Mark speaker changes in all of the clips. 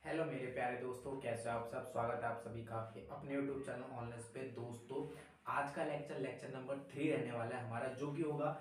Speaker 1: Hello मेरे प्यारे दोस्तों, कैसे हो आप सब। स्वागत है आप सभी का आपके अपने यूट्यूब चैनल ऑनलाइन पे। दोस्तों, आज का लेक्चर नंबर 3 रहने वाला है हमारा, जो कि होगा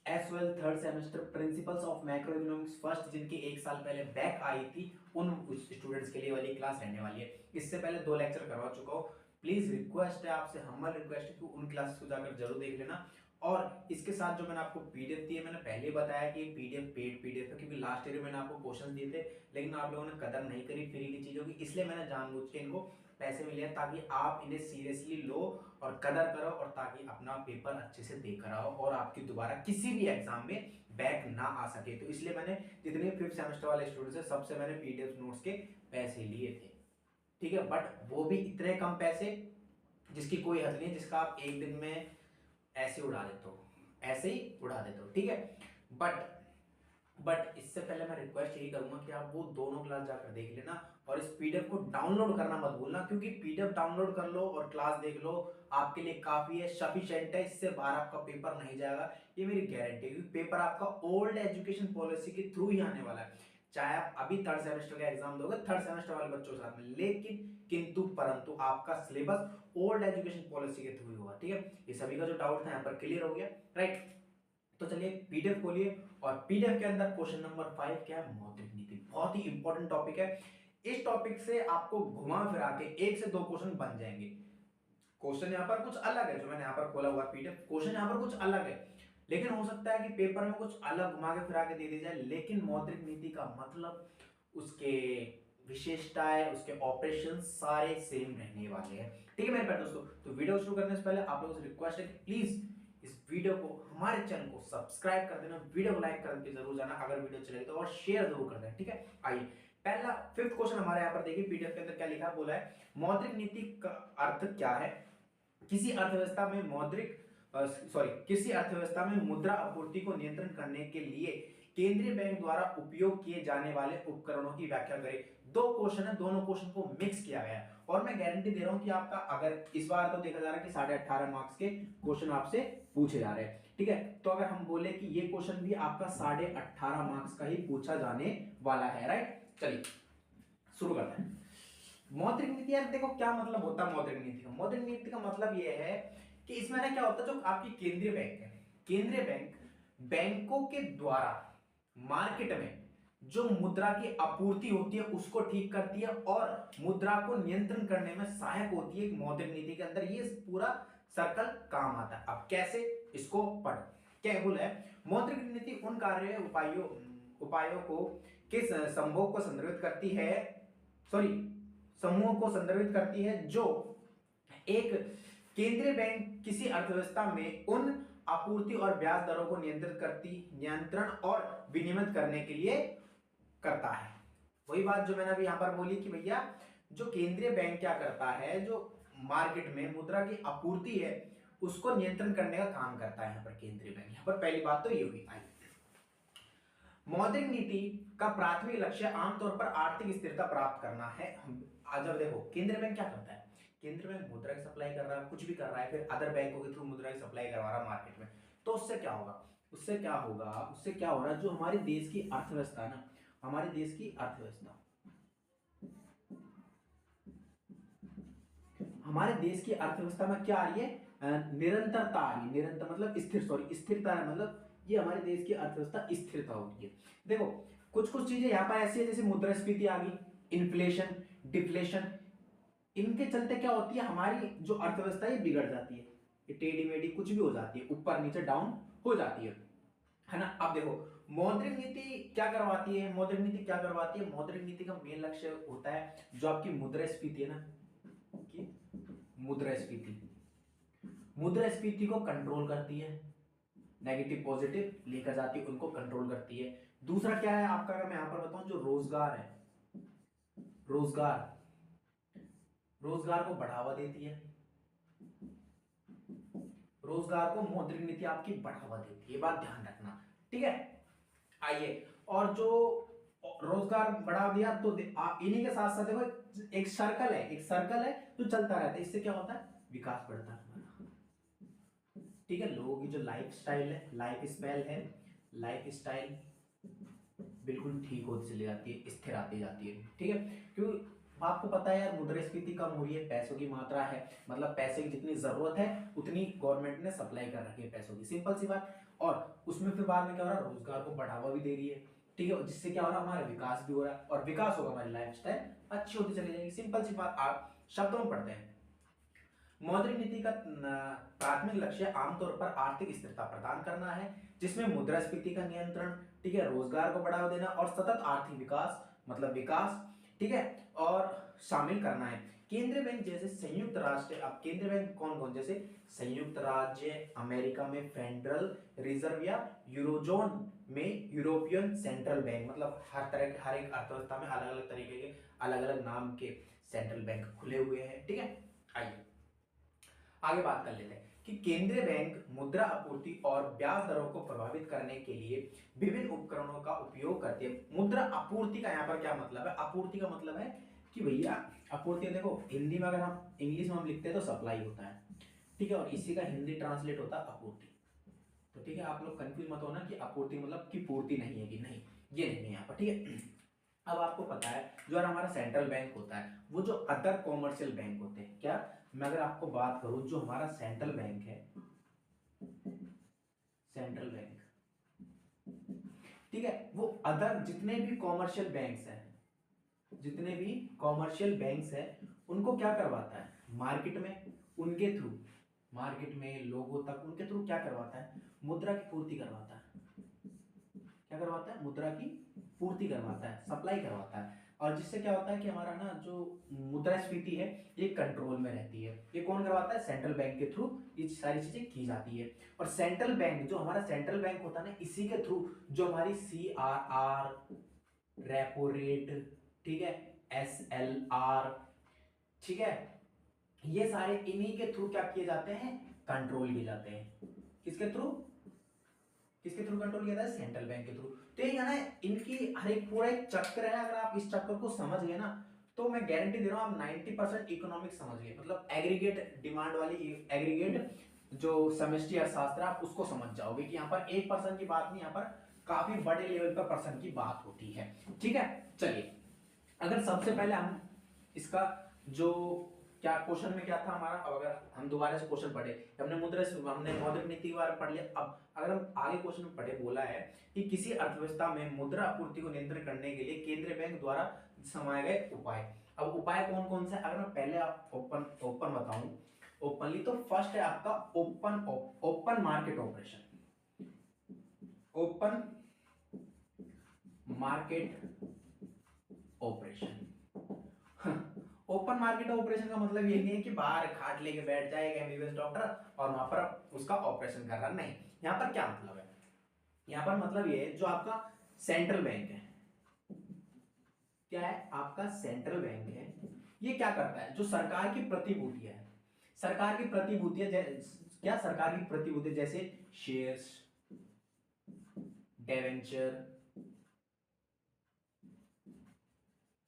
Speaker 1: एस12 third semester principles of macro economics first, जिनकी एक साल पहले बैक आई थी उन स्टूडेंट्स के लिए वाली क्लास रहने वाली है। इससे पहले 2 लेक्चर करवा चुका हूँ। प्लीज रिक्वेस्ट है आपसे, हम्बल रिक्वेस्ट है कि उन क्लासेस को जाकर जरूर देख लेना। और इसके साथ जो मैंने आपको पीडीएफ दी है, मैंने पहले ही बताया कि पीडीएफ पेड पीडीएफ है, क्योंकि लास्ट ईयर मैंने आपको क्वेश्चन दिए थे लेकिन आप लोगों ने कदर नहीं करी फ्री की चीजों की, इसलिए मैंने जानबूझ के इनको पैसे मिले हैं ताकि आप इन्हें सीरियसली लो और कदर करो, और ताकि अपना पेपर अच्छे से देकर आओ और आपकी दोबारा किसी भी एग्जाम में बैक ना आ सके। तो इसलिए मैंने जितने 5th सेमेस्टर वाले स्टूडेंट्स हैं सबसे मैंने पीडीएफ नोट्स के पैसे लिए थे, ठीक है। बट वो भी इतने कम पैसे जिसकी कोई हद नहीं, जिसका आप एक दिन में ऐसे उड़ा देते हो, ऐसे ही उड़ा देते हो, ठीक है। बट इससे पहले मैं रिक्वेस्ट यही करूंगा कि आप वो दोनों क्लास जाकर देख लेना, और इस पीडीएफ को डाउनलोड करना मत भूलना, क्योंकि पीडीएफ डाउनलोड कर लो और क्लास देख लो, आपके लिए काफी है, सफिशिएंट है। इससे बाहर आपका पेपर नहीं जाएगा, ये मेरी गारंटी है, क्योंकि पेपर आपका ओल्ड एजुकेशन पॉलिसी के थ्रू ही आने वाला है। चाहे आप अभी 3rd सेमेस्टर का एग्जाम दोगे 3rd सेमेस्टर वाले बच्चों के साथ में, लेकिन किंतु परंतु आपका सिलेबस ओल्ड एजुकेशन पॉलिसी के थ्रू ही होगा, ठीक है। ये सभी का जो डाउट था यहाँ पर क्लियर हो गया, राइट। तो चलिए पीडीएफ खोलिए, और पीडीएफ के अंदर क्वेश्चन नंबर 5 क्या है, मौद्रिक नीति। बहुत ही इंपॉर्टेंट टॉपिक है। इस टॉपिक से आपको घुमा फिरा के 1 से 2 क्वेश्चन बन जाएंगे। क्वेश्चन यहाँ पर कुछ अलग है, जो मैंने यहाँ पर खोला हुआ पीडीएफ, क्वेश्चन यहाँ पर कुछ अलग है, लेकिन हो सकता है कि पेपर में कुछ अलग घुमा के फिरा के दे दी जाए, लेकिन मौद्रिक नीति का मतलब, उसके विशेषताएं, उसके ऑपरेशन सारे सेम रहने वाले हैं, ठीक है मेरे प्यारे दोस्तों। तो वीडियो शुरू करने से पहले आप लोगों से रिक्वेस्ट है कि प्लीज इस वीडियो को, हमारे चैनल को सब्सक्राइब कर देना, वीडियो को लाइक करके जरूर जाना अगर वीडियो चलेगी तो, और शेयर जरूर कर देना, ठीक है। आइए पहला 5th क्वेश्चन हमारे यहाँ पर देखिए, पीडीएफ के अंदर क्या लिखा बोला है, मौद्रिक नीति का अर्थ क्या है। किसी अर्थव्यवस्था में किसी अर्थव्यवस्था में मुद्रा आपूर्ति को नियंत्रण करने के लिए केंद्रीय बैंक द्वारा उपयोग किए जाने वाले उपकरणों की व्याख्या करें। 2 क्वेश्चन है, दोनों क्वेश्चन को मिक्स किया गया है, और मैं गारंटी दे रहा हूं कि आपका, अगर इस बार तो देखा जा रहा है कि 18.5 मार्क्स के क्वेश्चन आपसे पूछे जा रहे हैं, ठीक है। तो अगर हम बोले कि ये क्वेश्चन भी आपका 18.5 मार्क्स का ही पूछा जाने वाला है, राइट। चलिए शुरू करते हैं। मौद्रिक नीति, यार देखो क्या मतलब होता है मौद्रिक नीति का। मौद्रिक नीति का मतलब यह है कि इसमें ना क्या होता है, जो आपकी केंद्रीय बैंक है, केंद्रीय बैंक बैंकों के द्वारा मार्केट में जो मुद्रा की आपूर्ति होती है उसको ठीक करती है, और मुद्रा को नियंत्रण करने में सहायक होती है। मौद्रिक नीति के अंदर ये पूरा सर्कल काम आता है। अब कैसे, इसको पढ़ो। क्या बोला है, मौद्रिक नीति उन कार्य उपायों को किस संभोग को संदर्भित करती है, समूह को संदर्भित करती है, जो एक केंद्रीय बैंक किसी अर्थव्यवस्था में उन आपूर्ति और ब्याज दरों को नियंत्रण और विनियमित करने के लिए करता है। वही बात जो मैंने अभी यहां पर बोली कि भैया, जो केंद्रीय बैंक क्या करता है, जो मार्केट में मुद्रा की आपूर्ति है उसको नियंत्रण करने का काम करता है यहाँ पर केंद्रीय बैंक। यहाँ पर पहली बात तो ये हुई। मौद्रिक नीति का प्राथमिक लक्ष्य आमतौर पर आर्थिक स्थिरता प्राप्त करना है। आज अब देखो केंद्रीय बैंक क्या करता है, केंद्रीय बैंक मुद्रा की सप्लाई कर रहा है, कुछ भी कर रहा है, फिर अदर बैंकों के थ्रू मुद्रा की सप्लाई करवा रहा है मार्केट में। तो उससे क्या होगा, उससे क्या हो रहा है, जो हमारे देश की अर्थव्यवस्था है ना, हमारे देश की अर्थव्यवस्था, हमारे देश की अर्थव्यवस्था में क्या आ रही है, निरंतरता आ रही है। निरंतर मतलब स्थिरता है, मतलब ये हमारे देश की अर्थव्यवस्था स्थिरता हो रही है। देखो कुछ चीजें यहाँ पर ऐसी है, जैसे मुद्रास्फीति आ गई, इन्फ्लेशन, डिफ्लेशन, इनके चलते क्या होती है, हमारी जो अर्थव्यवस्था है बिगड़ जाती है, ये टेढ़ी मेढ़ी कुछ भी हो जाती है, ऊपर नीचे डाउन हो जाती है ना। अब देखो मौद्रिक नीति क्या करवाती है, मौद्रिक नीति का मेन लक्ष्य होता है जो आपकी मुद्रास्फीति है ना, कि मुद्रास्फीति को कंट्रोल करती है, नेगेटिव पॉजिटिव लेकर जाती है, उनको कंट्रोल करती है। दूसरा क्या है आपका, अगर मैं यहां पर बताऊं, जो रोजगार है, रोजगार को बढ़ावा देती है, रोजगार को मौद्रिक नीति आपकी बढ़ावा देती है, ये बात ध्यान रखना, ठीक है। आइए, और जो रोजगार बढ़ा दिया तो इन्हीं के साथ साथ देखो एक सर्कल है जो चलता रहता है, इससे क्या होता है, विकास बढ़ता है, ठीक है। लोगों की जो लाइफ स्टाइल है, लाइफ स्टाइल बिल्कुल ठीक होती चली जाती है, स्थिर आती जाती है, ठीक है। क्योंकि आपको पता है यार, मुद्रास्फीति कम हो रही है, पैसों की मात्रा है, मतलब पैसे की जितनी जरूरत है उतनी गवर्नमेंट ने सप्लाई कर रखी है पैसों की, सिंपल सी बात। और उसमें फिर बाद में क्या हो रहा है, रोजगार को बढ़ावा भी दे रही है, ठीक है, जिससे क्या हो रहा है, हमारा विकास भी हो रहा है, और विकास होगा हमारी लाइफस्टाइल अच्छी होती चली जाएगी, सिंपल सी बात। आप शब्दों में पढ़ते हैं। मौद्रिक नीति का प्राथमिक लक्ष्य आमतौर पर आर्थिक स्थिरता प्रदान करना है, जिसमें मुद्रास्फीति का नियंत्रण, ठीक है, रोजगार को बढ़ावा देना और सतत आर्थिक विकास, मतलब विकास, ठीक है, और शामिल करना है। केंद्रीय बैंक जैसे संयुक्त राष्ट्र, अब केंद्रीय बैंक कौन कौन, जैसे संयुक्त राज्य अमेरिका में फेडरल रिजर्व, या यूरोजोन में यूरोपियन सेंट्रल बैंक, मतलब हर तरह के, हर एक अर्थव्यवस्था में अलग अलग तरीके के, अलग अलग नाम के सेंट्रल बैंक खुले हुए हैं, ठीक है। आइए आगे बात कर लेते हैं कि केंद्रीय बैंक मुद्रा आपूर्ति और ब्याज दरों को प्रभावित करने के लिए विभिन्न उपकरणों का उपयोग करती है। मुद्रा आपूर्ति का यहाँ पर क्या मतलब है, आपूर्ति का मतलब है कि भैया आपूर्ति, देखो हिंदी में अगर हम, इंग्लिश में हम लिखते हैं तो सप्लाई होता है, ठीक है, और इसी का हिंदी ट्रांसलेट होता है आपूर्ति। तो ठीक है, आप लोग कंफ्यूज मत होना कि आपूर्ति मतलब कि पूर्ति नहीं है, कि नहीं, ये नहीं है यहाँ पर, ठीक है। अब आपको पता है जो हमारा सेंट्रल बैंक होता है, वो जो अदर कॉमर्शियल बैंक होते हैं, क्या, मैं अगर आपको बात करूं, जो हमारा सेंट्रल बैंक है, सेंट्रल बैंक, ठीक है, वो अदर जितने भी कॉमर्शियल बैंक्स हैं, जितने भी कॉमर्शियल बैंक्स हैं, उनको क्या करवाता है, मार्केट में उनके थ्रू, मार्केट में लोगों तक उनके थ्रू क्या करवाता है, मुद्रा की पूर्ति करवाता है। क्या करवाता है, मुद्रा की पूर्ति करवाता है, सप्लाई करवाता है। और जिससे क्या होता है कि हमारा ना जो मुद्रास्फीति है ये कंट्रोल में रहती है। ये कौन करवाता है, सेंट्रल बैंक के थ्रू ये सारी चीजें की जाती है। और सेंट्रल बैंक, जो हमारा सेंट्रल बैंक होता है ना, इसी के थ्रू जो हमारी CRR, रेपो रेट, ठीक है, SLR, ठीक है, ये सारे इन्हीं के थ्रू क्या किए जाते हैं, कंट्रोल किए जाते हैं। किसके थ्रू, किसके थ्रू कंट्रोल किया जाता है, सेंट्रल बैंक के थ्रू। तो ये ना, इनकी हर एक पूरा एक चक्र है, अगर आप इस चक्कर को समझ गए ना, तो मैं गारंटी दे रहा हूं आप 90% इकोनॉमिक्स समझ गए, मतलब एग्रीगेट डिमांड वाली, एग्रीगेट जो समष्टि अर्थशास्त्र आप उसको समझ जाओगे कि यहाँ पर 1% की बात नहीं, यहाँ पर काफी बड़े लेवल पर पर्सन की बात होती है, ठीक है। चलिए, अगर सबसे पहले हम इसका जो क्या क्वेश्चन में क्या था हमारा, अब अगर हम दोबारा से क्वेश्चन पढ़े, हमने हमने मौद्रिक नीति के बारे में पढ़ लिया। अब अगर हम आगे क्वेश्चन में पढ़े, बोला है कि किसी अर्थव्यवस्था में मुद्रा आपूर्ति को नियंत्रित करने के लिए केंद्रीय बैंक द्वारा समाये गए उपाय। अब उपाय कौन कौन से, अगर मैं पहले आप ओपन बताऊं, ओपनली, तो फर्स्ट है आपका open market operation, open market operation. Open market operation का मतलब ये नहीं है कि बाहर खाट लेके बैठ जाएगा एमबीबीएस डॉक्टर और वहां पर उसका ऑपरेशन कर रहा, नहीं। यहां पर क्या मतलब है, यहां पर मतलब ये है जो आपका सेंट्रल बैंक है, क्या है, आपका सेंट्रल बैंक है, ये क्या करता है, जो सरकार की प्रतिभूतियां है, सरकार की प्रतिभूतियां, क्या, सरकार की प्रतिभूतियां जैसे शेयर्स,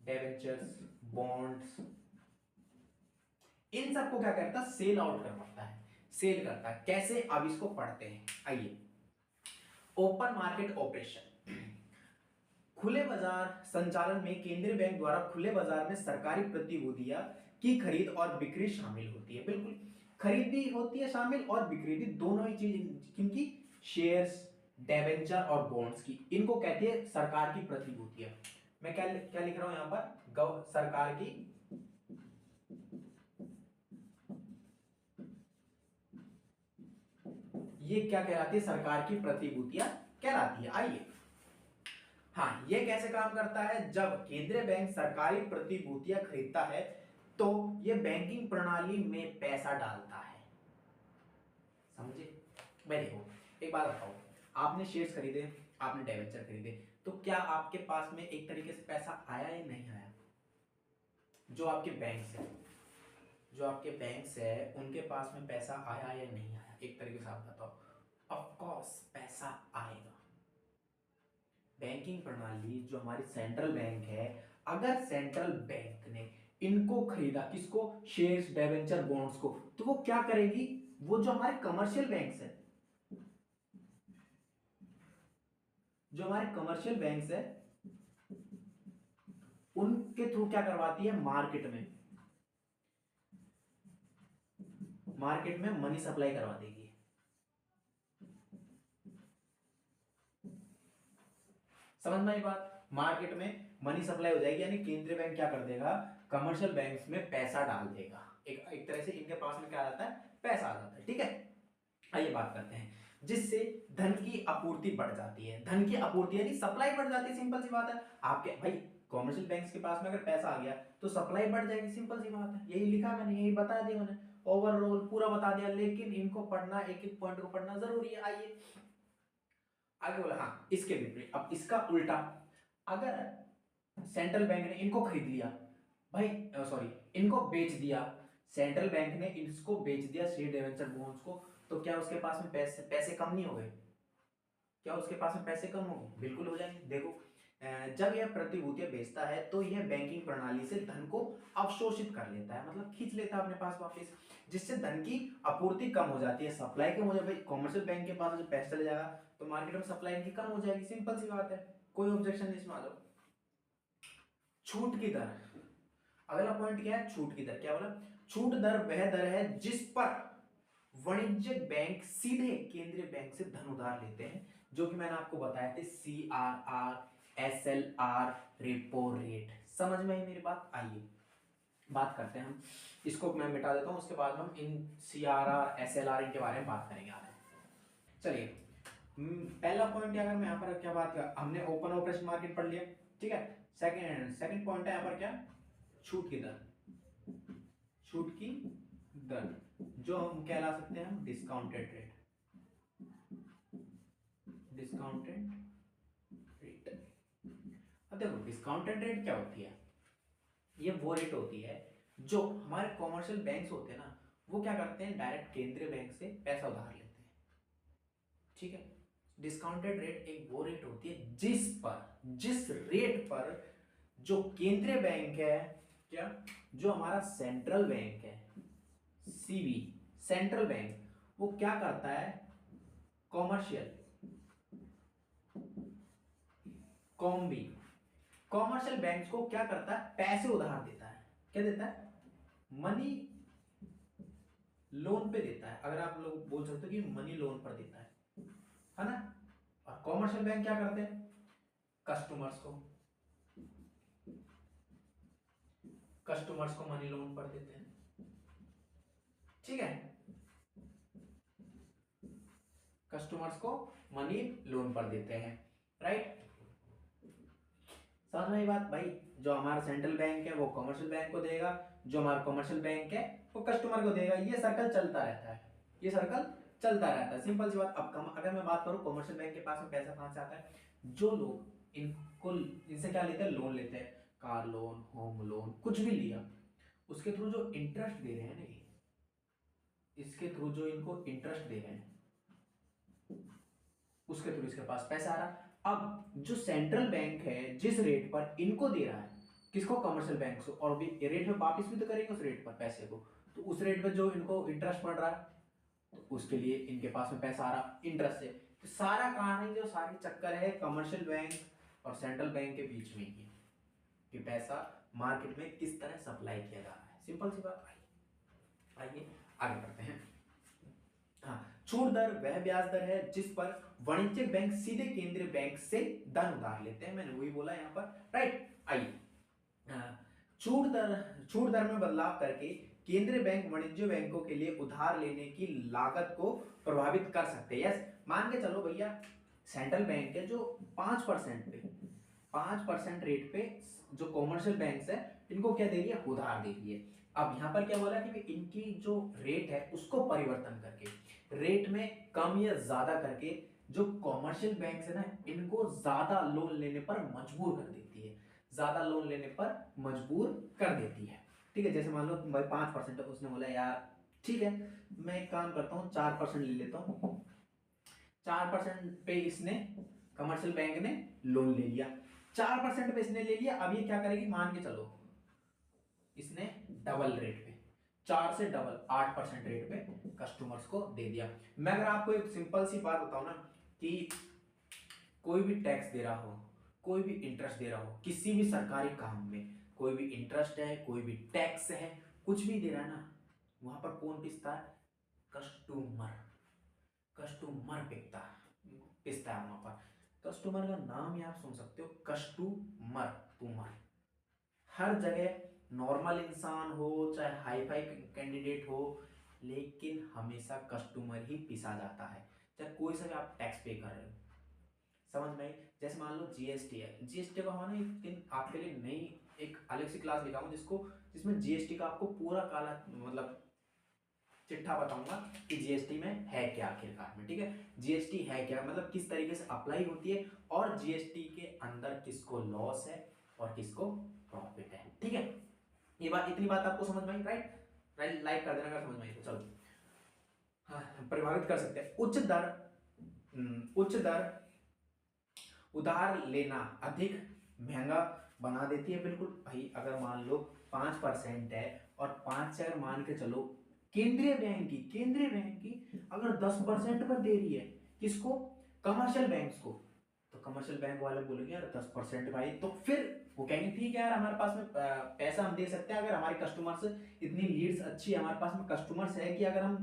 Speaker 1: डेवेंचर्स, बॉन्ड्स, इन सबको क्या करता है, सेल आउट करवाता है, सेल करता है। कैसे, अब इसको पढ़ते हैं, आइए। ओपन मार्केट ऑपरेशन, खुले बाजार संचालन में केंद्रीय बैंक द्वारा खुले बाजार में सरकारी प्रतिभूतियां की खरीद और बिक्री शामिल होती है। बिल्कुल, खरीद भी होती है शामिल और बिक्री भी, दोनों ही चीज किनकी, शेयर्स, डेवेंचर और बॉन्ड्स की, इनको कहते हैं सरकार की प्रतिभूतियां। मैं क्या क्या लिख रहा हूं यहां पर, सरकार की, ये क्या कहलाती है, सरकार की प्रतिभूतियां कहलाती है। आइए, हाँ, ये कैसे काम करता है, जब केंद्रीय बैंक सरकारी प्रतिभूतियां खरीदता है तो ये बैंकिंग प्रणाली में पैसा डालता है, समझे। मैं देखो, एक बात बताओ, आपने शेयर्स खरीदे, आपने डिबेंचर खरीदे, तो क्या आपके पास में एक तरीके से पैसा आया या नहीं आया, जो आपके बैंक से, जो आपके बैंक है उनके पास में पैसा आया या नहीं आया, एक तरीके से आप बताओ। ऑफ कोर्स पैसा आएगा। बैंकिंग प्रणाली जो हमारी सेंट्रल बैंक है, अगर सेंट्रल बैंक ने इनको खरीदा, किसको, शेयर्स, डिबेंचर, बॉन्ड्स को, तो वो क्या करेगी, वो जो हमारे कमर्शियल बैंक्स है, जो हमारे कमर्शियल बैंक्स है उनके थ्रू क्या करवाती है, मार्केट में मनी सप्लाई करवा देगी। समझ में आई बात, मार्केट में मनी सप्लाई हो जाएगी, यानी केंद्रीय बैंक क्या कर देगा, कमर्शियल बैंक्स में पैसा डाल देगा। एक तरह से इनके पास में क्या आ जाता है, पैसा आ जाता है। ठीक है, आइए बात करते हैं, जिससे धन की आपूर्ति बढ़ जाती है। धन की आपूर्ति यानी सप्लाई बढ़ जाती है, सिंपल सी बात है। आपके भाई कॉमर्शियल बैंक्स के पास में अगर पैसा आ गया तो सप्लाई बढ़ जाएगी, सिंपल सी बात है। यही लिखा मैंने, यही बता दिया मैंने, ओवरऑल पूरा बता दिया, लेकिन इनको पढ़ना, एक एक पॉइंट को पढ़ना जरूरी है। आइए आगे बोला, हाँ इसके विपरीत, अब इसका उल्टा, अगर सेंट्रल बैंक ने इनको खरीद लिया भाई, सॉरी इनको बेच दिया, सेंट्रल बैंक ने इसको बेच दिया स्टेट डिवेंचर बॉन्ड्स को, तो क्या उसके पास में पैसे कम नहीं हो गए? क्या उसके पास में पैसे कम हो गए? बिल्कुल हो जाएंगे। देखो जब यह प्रतिभूतियां बेचता है तो यह बैंकिंग प्रणाली से धन को अवशोषित कर लेता है, मतलब खींच लेता है अपने पास वापस, जिससे धन की आपूर्ति कम हो जाती है। सप्लाई कम हो जाए भाई, कॉमर्शियल बैंक के पास जब पैसा चले जाएगा तो मार्केट में सप्लाई इनकी कम हो जाएगी, सिंपल सी बात है। कोई ऑब्जेक्शन नहीं इसमें, आ जाओ। छूट की दर, अगला पॉइंट क्या है, छूट की दर। क्या बोला, छूट दर वह दर है जिस पर वाणिज्यिक बैंक सीधे केंद्रीय बैंक से धन उधार लेते हैं, जो कि मैंने आपको बताया थे, CRR, SLR, रेपो रेट। समझ में आई मेरी बात? आइए बात करते हैं हम, इसको मैं मिटा देता हूं, उसके बाद हम इन CRR, SLR इनके बारे में बात करेंगे आगे। चलिए पहला पॉइंट अगर मैं यहाँ पर क्या बात कर, हमने ओपन ऑपरेशन मार्केट पढ़ लिया, ठीक है। सेकंड पॉइंट है यहाँ पर क्या, छूट की दर। छूट की दर जो हम कहला सकते हैं हम डिस्काउंटेड रेट, डिस्काउंटेड रेट। अब देखो डिस्काउंटेड रेट क्या होती है, ये वो रेट होती है जो हमारे कॉमर्शियल बैंक्स होते हैं ना, वो क्या करते हैं, डायरेक्ट केंद्रीय बैंक से पैसा उधार लेते हैं। ठीक है, डिस्काउंटेड रेट एक वो रेट होती है जिस रेट पर जो केंद्रीय बैंक है, क्या, जो हमारा सेंट्रल बैंक है, सीबी सेंट्रल बैंक, वो क्या करता है, कॉमर्शियल बैंक्स को क्या करता है, पैसे उधार देता है। क्या देता है, मनी लोन पे देता है, अगर आप लोग बोल सकते हो कि मनी लोन पर देता है ना। और कॉमर्शियल बैंक क्या करते हैं, कस्टमर्स को मनी लोन पर देते हैं। ठीक है, कस्टमर्स को मनी लोन पर देते हैं, राइट। समझ में आई बात भाई, जो हमारा सेंट्रल बैंक है वो कॉमर्शियल बैंक को देगा, जो हमारा कॉमर्शियल बैंक है वो कस्टमर को देगा, ये सर्कल चलता रहता है, ये सर्कल चलता रहता है, सिंपल सी बात। अब अगर मैं बात करूं कॉमर्शियल बैंक के पास में पैसा कहां से आता है, जो लोग इनको इनसे क्या लेते हैं, लोन लेते हैं, कार लोन, होम लोन, कुछ भी लिया, उसके थ्रू जो इंटरेस्ट दे रहे हैं ना, इसके थ्रू जो इनको इंटरेस्ट दे रहे हैं, उसके थ्रू इसके पास पैसा आ रहा। अब जो सेंट्रल बैंक है जिस रेट पर इनको दे रहा है, किसको, कमर्शियल बैंक को, और भी रेट में वापस भी तो करेंगे उस रेट पर पैसे को, तो उस रेट पर जो इनको इंटरेस्ट पड़ रहा है, तो उसके लिए इनके पास में पैसा आ रहा इंटरेस्ट से। तो सारा कहानी जो सारी चक्कर है कमर्शियल बैंक और सेंट्रल बैंक के बीच में ही, कि पैसा मार्केट में किस तरह सप्लाई किया जा रहा है, सिंपल सी बात। आइए आगे बढ़ते हैं। हाँ, छूट दर वह ब्याज दर है जिस पर वाणिज्यिक बैंक सीधे केंद्रीय बैंक से धन उधार लेते हैं, मैंने वही बोला यहाँ पर, राइट। आइए छूट दर में बदलाव करके केंद्रीय बैंक वाणिज्य बैंकों के लिए उधार लेने की लागत को प्रभावित कर सकते हैं। यस, मान के चलो भैया, सेंट्रल बैंक है जो 5% रेट पे जो कॉमर्शियल बैंक्स है इनको क्या दे रही है, उधार दे रही है। अब यहाँ पर क्या बोला कि इनकी जो रेट है उसको परिवर्तन करके, रेट में कम या ज्यादा करके, जो कॉमर्शियल बैंक्स है ना इनको ज्यादा लोन लेने पर मजबूर कर देती है, ज्यादा लोन लेने पर मजबूर कर देती है। ठीक है, जैसे मान लो भाई 5% है, उसने बोला यार ठीक है मैं एक काम करता हूँ 4% ले लेता हूँ, 4% पे इसने कमर्शियल बैंक ने लोन ले लिया, 4% पे इसने ले लिया। अब ये क्या करेगी, मान के चलो इसने डबल रेट पे, 4 से डबल 8% रेट पे कस्टमर्स को दे दिया। मैं अगर आपको एक सिंपल सी बात बताऊं ना, कि कोई भी टैक्स दे रहा हो, कोई भी इंटरेस्ट दे रहा हो किसी भी सरकारी काम में, कोई भी इंटरेस्ट है, कोई भी टैक्स है, कुछ भी दे रहा है ना, वहां पर कौन पिसता है? कस्टमर। कस्टमर पिसता है वहां पर। कस्टमर का नाम ही आप सुन सकते हो, कस्टमर। तुमर हर जगह नॉर्मल इंसान हो चाहे हाई फाई कैंडिडेट हो, लेकिन हमेशा कस्टमर ही पिसा जाता है, चाहे कोई सा भी आप टैक्स पे कर रहे हो। समझ में आई? जैसे मान लो जीएसटी है, जीएसटी का हमारा एक दिन आपके लिए नई एक अलग सी क्लास लिखाऊंगा जिसमें जीएसटी का आपको पूरा काला मतलब चिट्ठा बताऊंगा कि जीएसटी में है क्या आखिरकार में। ठीक है, जीएसटी है क्या, मतलब किस तरीके से अप्लाई होती है, और जीएसटी के अंदर किसको लॉस है और किसको प्रॉफिट है। ठीक है, ये बात, इतनी बात आपको समझ में आई? राइट राइट, लाइक कर देना अगर समझ में आई तो। चलो, हाँ, प्रभावित कर सकते हैं उच्च दर उधार लेना अधिक महंगा बना देती है। बिल्कुल भाई, अगर मान लो 5% है और 5 से अगर मान के चलो केंद्रीय बैंक की अगर 10% पर दे रही है, किसको? कमर्शियल बैंक्स को, तो कमर्शियल बैंक वाले बोलेंगे यार 10% भाई, तो फिर वो कहेंगे ठीक है यार, हमारे पास में पैसा हम दे सकते हैं, अगर हमारे कस्टमर्स इतनी लीड्स अच्छी है, हमारे पास में कस्टमर्स है कि अगर हम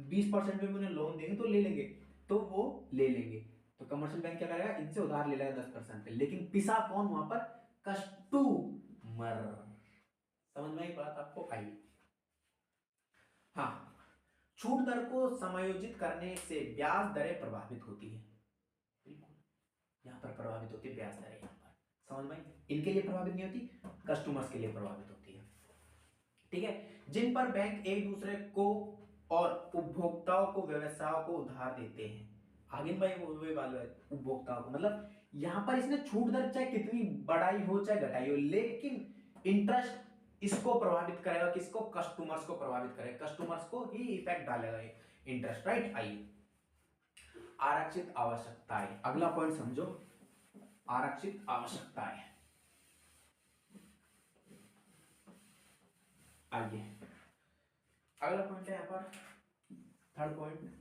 Speaker 1: 20% में भी उन्हें लोन देंगे तो ले लेंगे, तो वो ले लेंगे। तो कमर्शियल बैंक क्या करेगा? इनसे उधार ले लेगा 10% पे, लेकिन पिसा कौन वहां पर? कस्टमर। समझ में आई बात आपको? आई? हाँ, छूट दर को समायोजित करने से ब्याज दरें प्रभावित होती है। बिल्कुल, यहाँ पर प्रभावित होती है ब्याज दरें। यहाँ पर समझ में आई? इनके लिए प्रभावित नहीं होती, कस्टमर्स के लिए प्रभावित होती है। ठीक है, जिन पर बैंक एक दूसरे को और उपभोक्ताओं को, व्यवसायों को उधार देते हैं। आगे भाई वो वाले उपभोक्ताओं को, मतलब यहां पर इसने छूट दर चाहे कितनी बढ़ाई हो चाहे घटाई हो, लेकिन इंटरेस्ट इसको प्रभावित करेगा, किसको? कस्टमर्स को प्रभावित करेगा, कस्टमर्स को ही इफेक्ट डालेगा इंटरेस्ट। राइट? आइए, आरक्षित आवश्यकताएं, अगला पॉइंट समझो, आरक्षित आवश्यकताएं। आइए, अगला पॉइंट है यहां पर, थर्ड पॉइंट,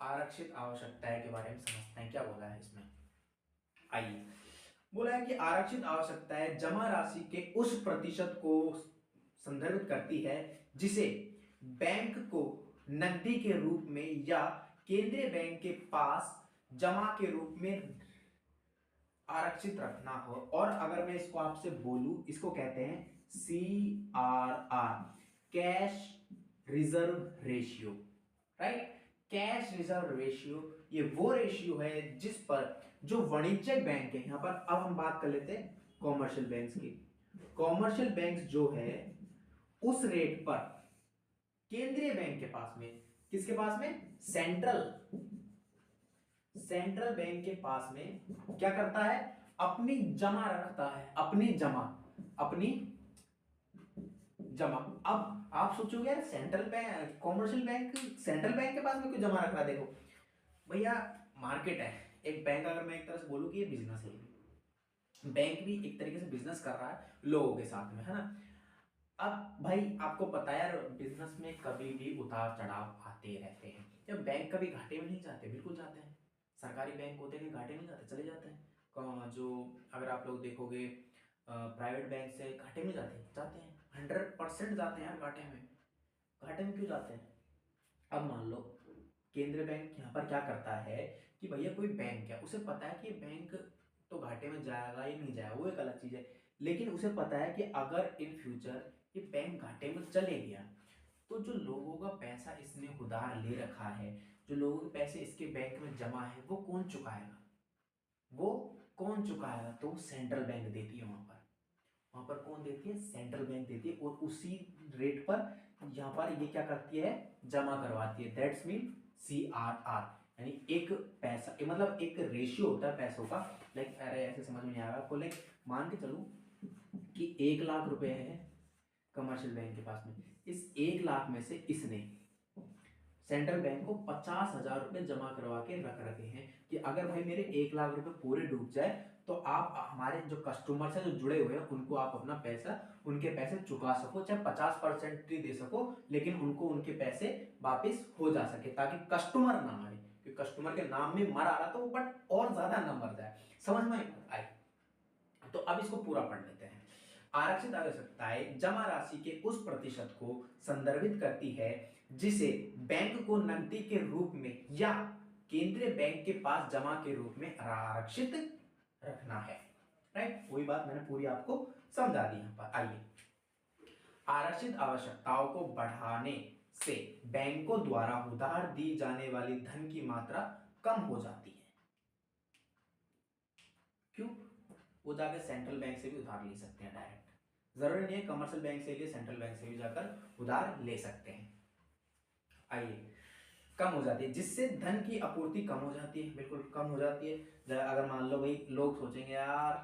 Speaker 1: आरक्षित आवश्यकताएं के बारे में समझते हैं, क्या बोला है इसमें। आइए, बोला है कि आरक्षित आवश्यकताएं जमा राशि के उस प्रतिशत को संदर्भित करती है जिसे बैंक को नकदी के रूप में या केंद्रीय बैंक के पास जमा के रूप में आरक्षित रखना हो। और अगर मैं इसको आपसे बोलूं, इसको कहते हैं CRR, cash reserve ratio. Right? Cash reserve ratio ये वो रेशियो है जिस पर जो वाणिज्यिक बैंक है, यहां पर अब हम बात कर लेते हैं कॉमर्शियल बैंक्स की। कॉमर्शियल बैंक्स जो है उस रेट पर केंद्रीय बैंक के पास में, किसके पास में? सेंट्रल बैंक के पास में क्या करता है? अपनी जमा रखता है, अपनी जमा। अब आप सोचोगे यार, central bank, commercial bank central bank के पास में क्यों जमा रख रहा है? देखो भैया, मार्केट है, एक बैंक, अगर मैं एक तरह से बोलूं कि ये बिजनेस है, बैंक भी एक तरीके से बिजनेस कर रहा है लोगों के साथ में, है ना। अब भाई आपको पता है यार, बिजनेस में कभी भी उतार चढ़ाव आते रहते हैं। जब बैंक कभी घाटे में नहीं जाते, बिल्कुल जाते हैं। सरकारी बैंक होते हैं घाटे नहीं जाते, चले जाते हैं। जो अगर आप लोग देखोगे प्राइवेट बैंक से घाटे में जाते हैं 100% जाते हैं यार घाटे में। घाटे में क्यों जाते हैं? अब मान लो केंद्रीय बैंक यहाँ पर क्या करता है कि भैया कोई बैंक है, उसे पता है कि बैंक तो घाटे में जाएगा ही नहीं जाएगा, वो एक अलग चीज है, लेकिन उसे पता है कि अगर इन फ्यूचर ये बैंक घाटे में चले गया तो जो लोगों का पैसा इसने उधार ले रखा है, जो लोगों के पैसे इसके बैंक में जमा है, वो कौन चुकाएगा? तो सेंट्रल बैंक देती है वहां पर कौन देती है? सेंट्रल बैंक देती है, और उसी रेट पर यहाँ पर ये क्या करती है? जमा करवाती है। दैट्स मीन CRR, यानी एक पैसा, मतलब एक रेशियो होता है पैसों का। लाइक अरे ऐसे समझ में नहीं आएगा आपको, लाइक मान के चलो कि 1 लाख रुपए है कमर्शियल बैंक के पास में, इस 1 लाख में से इसने सेंट्रल बैंक को 50,000 रुपए जमा करवा के रख रखे हैं कि अगर भाई मेरे 1 लाख रुपए पूरे डूब जाए तो आप हमारे जो कस्टमर्स हैं जो जुड़े हुए हैं उनको आप अपना पैसा, उनके पैसे चुका सको, चाहे 50% ही दे सको, लेकिन उनको उनके पैसे वापस हो जा सके, ताकि कस्टमर ना मरे, क्योंकि कस्टमर के नाम में मर आ रहा तो बट और ज्यादा ना मर जाए। समझ में आई? तो अब इसको पूरा पढ़ लेते हैं। आरक्षित आवश्यकताएं जमा राशि के उस प्रतिशत को संदर्भित करती है जिसे बैंक को नकदी के रूप में या केंद्रीय बैंक के पास जमा के रूप में आरक्षित रखना है। राइट, वही बात मैंने पूरी आपको समझा दी यहां पर। आइए, आरक्षित आवश्यकताओं को बढ़ाने से बैंकों द्वारा उधार दी जाने वाली धन की मात्रा कम हो जाती है। क्यों? वो जाकर सेंट्रल बैंक से भी उधार ले सकते हैं डायरेक्ट, जरूरी नहीं है कमर्शियल बैंक से लिए, सेंट्रल बैंक से भी जाकर उधार ले सकते हैं। आइए, कम हो जाती है जिससे धन की आपूर्ति कम हो जाती है, बिल्कुल कम हो जाती है। अगर मान लो भाई लोग सोचेंगे यार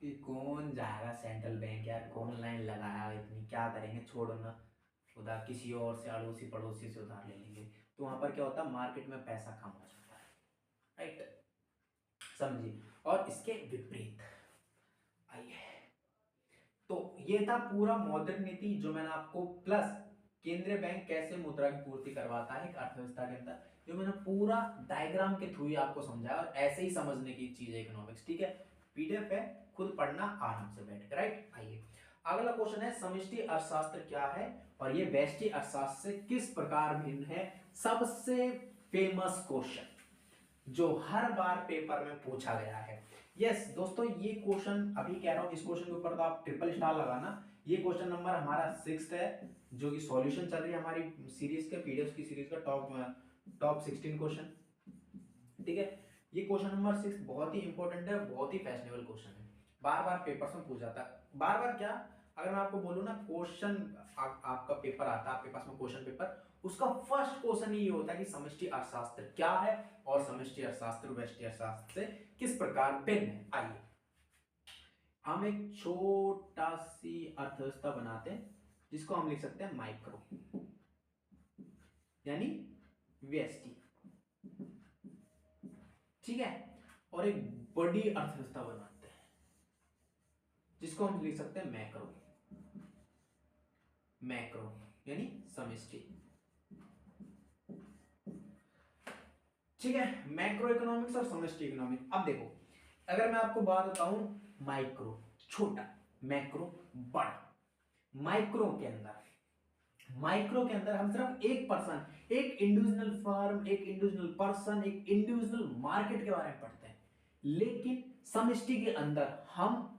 Speaker 1: कि कौन जाएगा सेंट्रल बैंक, यार कौन लाइन लगाया इतनी, क्या करेंगे, छोड़ो ना, उधार किसी और से, अड़ोसी पड़ोसी से उधार ले लेंगे। तो वहां पर क्या होता है, मार्केट में पैसा कम हो जाता है। राइट, समझिए। और इसके विपरीत आइए, तो ये था पूरा मौद्रिक नीति जो मैंने आपको, प्लस केंद्रीय बैंक कैसे मुद्रा की पूर्ति करवाता है एक अर्थव्यवस्था के अंदर, जो मैंने पूरा डायग्राम के थ्रू ही आपको समझाया, और ऐसे ही समझने की चीज है इकोनॉमिक्स। ठीक है, पीडीएफ है, खुद पढ़ना आराम से बैठ कर। राइट, आइए अगला क्वेश्चन है, समष्टि अर्थशास्त्र क्या है और ये व्यष्टि अर्थशास्त्र से किस प्रकार भिन्न है। सबसे फेमस क्वेश्चन जो हर बार पेपर में पूछा गया है। यस दोस्तों, ये क्वेश्चन अभी कह रहा हूं, इस क्वेश्चन के ऊपर तो आप ट्रिपल स्टार लगाना। ये क्वेश्चन नंबर हमारा 6 है, जो कि सॉल्यूशन चल रही है हमारी सीरीज के, पीडीएफ की सीरीज का टॉप 16 क्वेश्चन। ठीक है, ये क्वेश्चन नंबर 6 बहुत ही इंपॉर्टेंट है, बहुत ही फैशनेबल क्वेश्चन है, बार बार पेपर में पूछा जाता है। बार बार क्या, अगर मैं आपको बोलूं ना, क्वेश्चन आपका पेपर आता है आपके पास में, क्वेश्चन पेपर, उसका फर्स्ट क्वेश्चन ये होता है कि समष्टि अर्थशास्त्र क्या है और समष्टि अर्थशास्त्र व्यष्टि अर्थशास्त्र से किस प्रकार भिन्न है। आइए हम एक छोटा सी अर्थव्यवस्था बनाते हैं जिसको हम लिख सकते हैं माइक्रो, यानी व्यष्टि। ठीक है, और एक बड़ी अर्थव्यवस्था बनाते हैं जिसको हम लिख सकते हैं मैक्रो, मैक्रो यानी समष्टि। ठीक है, मैक्रो इकोनॉमिक्स और समष्टि इकोनॉमिक्स। अब देखो, अगर मैं आपको बात बताऊं, माइक्रो छोटा, मैक्रो बड़ा। माइक्रो के अंदर हम सिर्फ एक पर्सन, एक इंडिविजुअल फर्म, एक इंडिविजुअल पर्सन, एक इंडिविजुअल मार्केट के बारे में पढ़ते हैं। लेकिन समष्टि के अंदर हम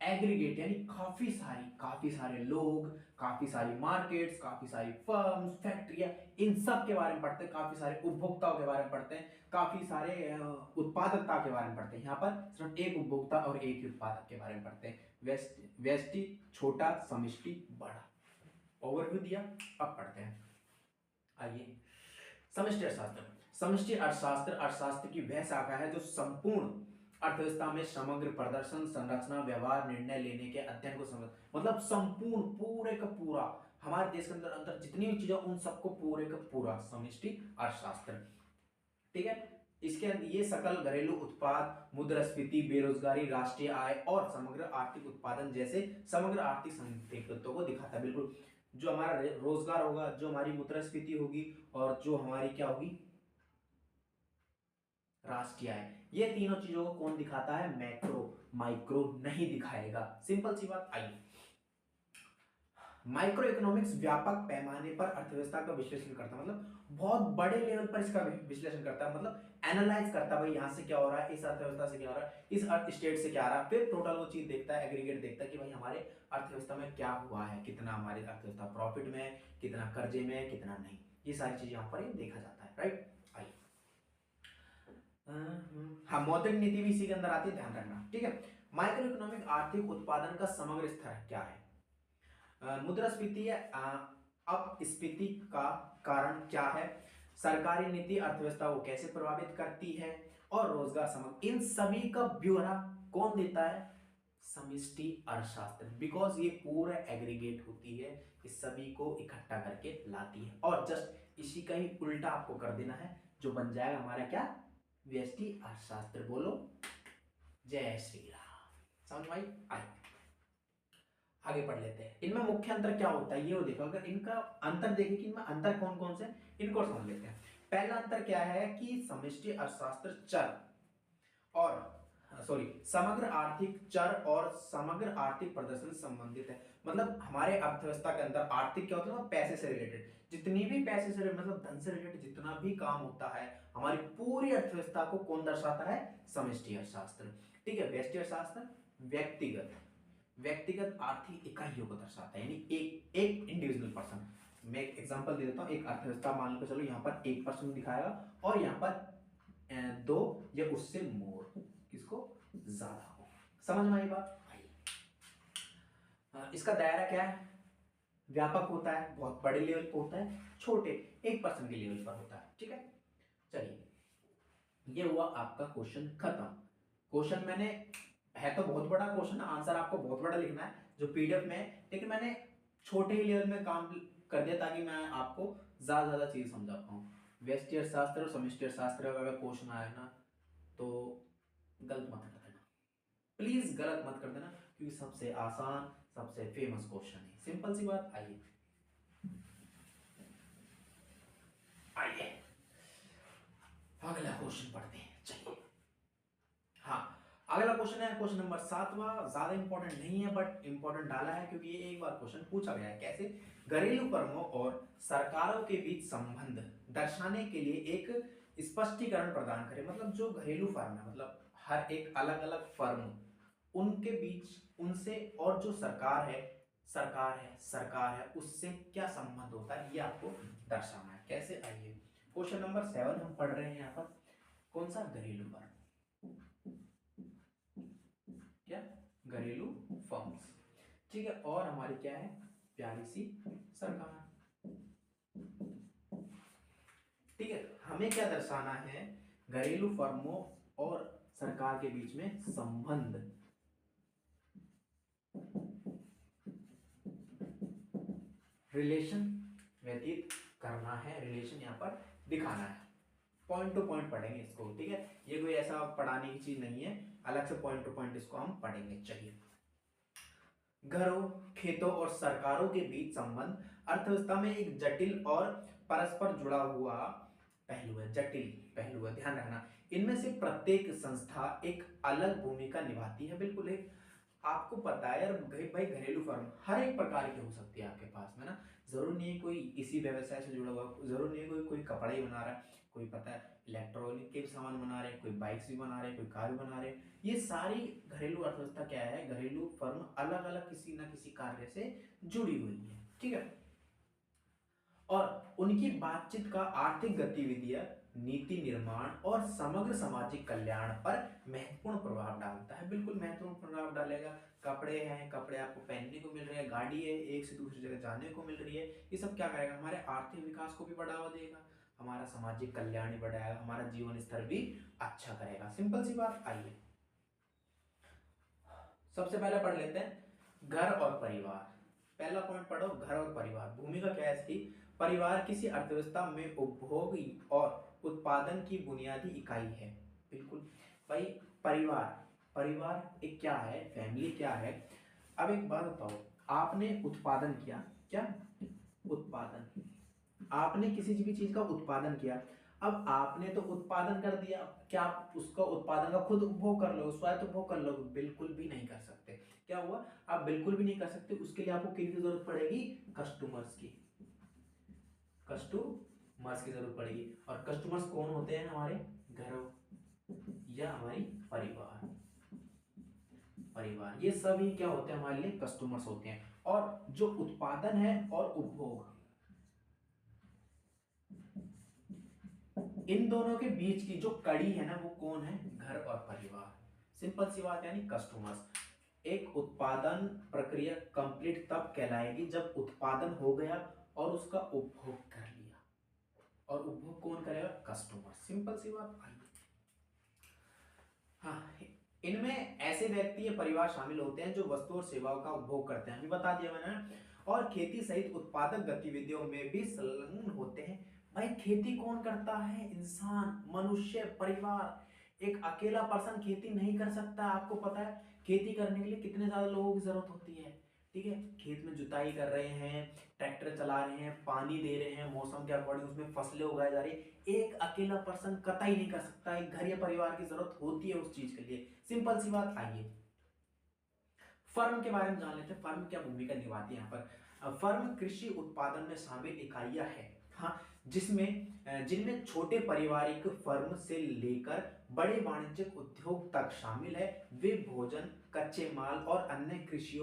Speaker 1: एग्रीगेट यानी काफी सारे लोग, काफी सारी मार्केट्स, काफी सारी फर्म्स, फैक्ट्रियां, इन सब के बारे में पढ़ते हैं, काफी सारे उपभोक्ताओं के बारे में पढ़ते हैं, काफी सारे उत्पादकता के बारे में पढ़ते हैं। यहाँ पर सिर्फ एक उपभोक्ता और एक ही उत्पादक के बारे में पढ़ते हैं। व्यष्टि छोटा, समष्टि बड़ा। ओवरव्यू दिया, अब पढ़ते हैं। आइए, समष्टि अर्थशास्त्र। समष्टि अर्थशास्त्र अर्थशास्त्र की वह शाखा है जो संपूर्ण अर्थव्यवस्था में समग्र प्रदर्शन, संरचना, व्यवहार, निर्णय लेने के अध्ययन को समझ, मतलब संपूर्ण, पूरे का पूरा हमारे देश के अंदर अंदर जितनी भी चीजें, उन सबको पूरे का पूरा समष्टि अर्थशास्त्र। ठीक है, इसके अंदर ये सकल घरेलू उत्पाद, मुद्रास्फीति, बेरोजगारी, राष्ट्रीय आय और समग्र आर्थिक उत्पादन जैसे समग्र आर्थिक संकेतों को दिखाता है। बिल्कुल, जो हमारा रोजगार होगा, जो हमारी मुद्रास्फीति होगी, और जो हमारी क्या होगी, राष्ट्रीय आय, ये तीनों चीजों को कौन दिखाता है, मैक्रो। माइक्रो नहीं दिखाएगा, सिंपल सी बात। आई, माइक्रो इकोनॉमिक्स व्यापक पैमाने पर अर्थव्यवस्था का विश्लेषण करता है, मतलब बहुत बड़े लेवल पर इसका विश्लेषण करता है, मतलब एनालाइज करता है, भाई यहां से क्या हो रहा है, इस अर्थव्यवस्था से क्या हो रहा है, इस अर्थ स्टेट से क्या आ रहा है, फिर टोटल वो चीज देखता है, एग्रीगेट देखता है कि भाई हमारे अर्थव्यवस्था में क्या हुआ है, कितना हमारी अर्थव्यवस्था प्रॉफिट में है, कितना कर्जे में है, कितना नहीं, ये सारी चीजें यहाँ पर देखा जाता है। राइट, आइए, हाँ, मौद्रिक नीति भी इसी के अंदर आती है, ध्यान रखना। ठीक है, माइक्रो इकोनॉमिक आर्थिक उत्पादन का समग्र स्तर क्या है, मुद्रास्फीति या अपस्फीति का कारण क्या है, सरकारी नीति अर्थव्यवस्था को कैसे प्रभावित करती है, और रोजगार समग्र, इन सभी का ब्यौरा कौन देता है, समष्टि अर्थशास्त्र। बिकॉज ये पूरा एग्रीगेट होती है, इस सभी को इकट्ठा करके लाती है, और जस्ट इसी का ही उल्टा आपको कर देना है, जो बन जाएगा हमारा क्या, व्यष्टि अर्थशास्त्र। बोलो, जय श्री राम। समझ भाई आए, आगे पढ़ लेते हैं। इनमें मुख्य अंतर क्या होता है ये देखो, अगर इनका अंतर देखें कि इनमें अंतर कौन कौन से, इनको समझ लेते हैं। पहला अंतर क्या है कि समष्टि अर्थशास्त्र चर और सॉरी समग्र आर्थिक चर और समग्र आर्थिक प्रदर्शन से संबंधित है। मतलब हमारे अर्थव्यवस्था के अंदर आर्थिक क्या होता है, पैसे से रिलेटेड, जितनी भी पैसे से मतलब धन से रिलेटेड जितना भी काम होता है हमारी पूरी अर्थव्यवस्था को कौन दर्शाता है, समष्टि अर्थशास्त्र। ठीक है, व्यष्टि अर्थशास्त्र व्यक्तिगत व्यक्तिगत आर्थिक इकाइयों को दर्शाता है, यानी एक एक इंडिविजुअल पर्सन। मैं एक एग्जांपल दे देता हूँ, एक अर्थव्यवस्था मान लो, चलो यहाँ पर 1% दिखाएगा और यहाँ पर 2 या उससे मोर, किसको ज्यादा हो। समझ में आई बात? इसका दायरा क्या है, व्यापक होता है, बहुत बड़े लेवल पर होता है, छोटे 1% के लेवल पर होता है। ठीक है, चलिए ये हुआ आपका क्वेश्चन खत्म। क्वेश्चन मैंने, है तो बहुत बड़ा क्वेश्चन, आंसर आपको बहुत बड़ा लिखना है जो पीडीएफ में, लेकिन मैंने छोटे ही लेवल में काम कर दिया ताकि मैं आपको ज्यादा चीज समझा पाऊँ। व्यष्टि अर्थशास्त्र और समष्टि अर्थशास्त्र का अगर क्वेश्चन आया ना तो गलत मत कर देना, प्लीज गलत मत कर देना, क्योंकि सबसे आसान सबसे फेमस क्वेश्चन है। सिंपल सी बात। आइए आइए अगला क्वेश्चन पढ़ते हैं, चलिए। हाँ, अगला क्वेश्चन है क्वेश्चन नंबर 7वां। ज्यादा इंपॉर्टेंट नहीं है बट इंपॉर्टेंट डाला है क्योंकि ये एक बार क्वेश्चन पूछा गया है। कैसे, घरेलू फर्मों और सरकारों के बीच संबंध दर्शाने के लिए एक स्पष्टीकरण प्रदान करें। मतलब जो घरेलू फर्म है, मतलब हर एक अलग अलग फर्म, उनके बीच, उनसे और जो सरकार है उससे क्या संबंध होता है, ये आपको दर्शाना है। कैसे, आइए क्वेश्चन नंबर 7 हम पढ़ रहे हैं यहाँ पर। कौन सा, घरेलू फर्म, क्या, घरेलू फर्म्स। ठीक है, और हमारी क्या है, प्यारी सी सरकार। ठीक है, हमें क्या दर्शाना है, घरेलू फर्मों और सरकार के बीच में संबंध, रिलेशन व्यतीत करना है, रिलेशन यहाँ पर दिखाना है। पॉइंट टू पॉइंट पढ़ेंगे इसको। ठीक है, ये कोई ऐसा पढ़ाने की चीज नहीं है, अलग से पॉइंट टू पॉइंट इसको हम पढ़ेंगे। चलिए, घरों, खेतों और सरकारों के बीच संबंध अर्थव्यवस्था में एक जटिल और परस्पर जुड़ा हुआ पहलू है। जटिल पहलू है, ध्यान रखना। इनमें से प्रत्येक संस्था एक अलग भूमिका निभाती है। बिल्कुल, एक आपको पता है यार भाई, घरेलू फर्म हर एक प्रकार की हो सकती है आपके पास में ना। जरूर नहीं है कोई इसी व्यवसाय से जुड़ा हुआ, जरूर नहीं है कोई कोई कपड़े ही बना रहा है, कोई पता है इलेक्ट्रॉनिक के सामान बना रहे हैं, कोई बाइक्स भी बना रहे हैं, कोई कार भी बना रहे हैं। ये सारी घरेलू अर्थव्यवस्था क्या है, घरेलू फर्म अलग अलग किसी ना किसी कार्य से जुड़ी हुई है। ठीक है, और उनकी बातचीत का आर्थिक गतिविधियां, नीति निर्माण और समग्र सामाजिक कल्याण पर महत्वपूर्ण प्रभाव डालता है। बिल्कुल महत्वपूर्ण प्रभाव डालेगा। कपड़े हैं, कपड़े आपको पहनने को मिल रहे हैं, गाड़ी है, एक से दूसरी जगह जाने को मिल रही है, ये सब क्या करेगा, हमारे आर्थिक विकास को भी बढ़ावा देगा, हमारा सामाजिक कल्याण भी बढ़ाएगा, हमारा जीवन स्तर भी अच्छा करेगा। सिंपल सी बात। आइए सबसे पहले पढ़ लेते हैं घर और परिवार। पहला पॉइंट पढ़ो, घर और परिवार। भूमिका क्या है इसकी, परिवार किसी अर्थव्यवस्था में उपभोग और उत्पादन की बुनियादी इकाई है। बिल्कुल भाई, परिवार, परिवार एक क्या है, फैमिली क्या है। अब एक बात बताओ, आपने उत्पादन किया, क्या उत्पादन, आपने किसी भी चीज का उत्पादन किया, अब आपने तो उत्पादन कर दिया, क्या आप उसका उत्पादन का खुद उपभोग कर लो, स्वायत्त उपभोग कर लो, बिल्कुल भी नहीं कर सकते। क्या हुआ, आप बिल्कुल भी नहीं कर सकते। उसके लिए आपको किसकी जरूरत पड़ेगी, कस्टमर्स की, कस्टमर्स की जरूरत पड़ेगी। और कस्टमर्स कौन होते हैं, हमारे घरों या हमारी परिवार, परिवार, ये सभी क्या होते हैं, हमारे लिए कस्टमर्स होते हैं। और जो उत्पादन है और उपभोग, इन दोनों के बीच की जो कड़ी है ना, वो कौन है, घर और परिवार। सिंपल सी बात, यानी कस्टमर्स। एक उत्पादन प्रक्रिया कंप्लीट तब कहलाएगी जब उत्पादन हो गया और उसका उपभोग कर लिया, और उपभोग कौन करेगा, कस्टमर। सिंपल सी बात। हाँ, इनमें ऐसे व्यक्ति या परिवार शामिल होते हैं जो वस्तु और सेवाओं का उपभोग करते हैं, अभी बता दिया मैंने, और खेती सहित उत्पादक गतिविधियों में भी संलग्न होते हैं। भाई खेती कौन करता है, इंसान, मनुष्य, परिवार। एक अकेला पर्सन खेती नहीं कर सकता। आपको पता है खेती करने के लिए कितने ज्यादा लोगों की जरूरत होती है। ठीक है, खेत में जुताई कर रहे हैं, ट्रैक्टर चला रहे हैं, पानी दे रहे हैं, मौसम के अकॉर्डिंग उसमें फसलें उगाई जा रही है। एक अकेला पर्सन कतई नहीं कर सकता। एक घर या परिवार की जरूरत होती है उस चीज के लिए। सिंपल सी बात। आइए फर्म के बारे में जान लेते हैं, फर्म क्या भूमिका निभाती है यहाँ पर। फर्म कृषि उत्पादन में शामिल इकाइयां हैं, हाँ, जिनमें छोटे पारिवारिक फर्म से लेकर बड़े वाणिज्यिक उद्योग तक शामिल है। वे भोजन, कच्चे माल और अन्य कृषि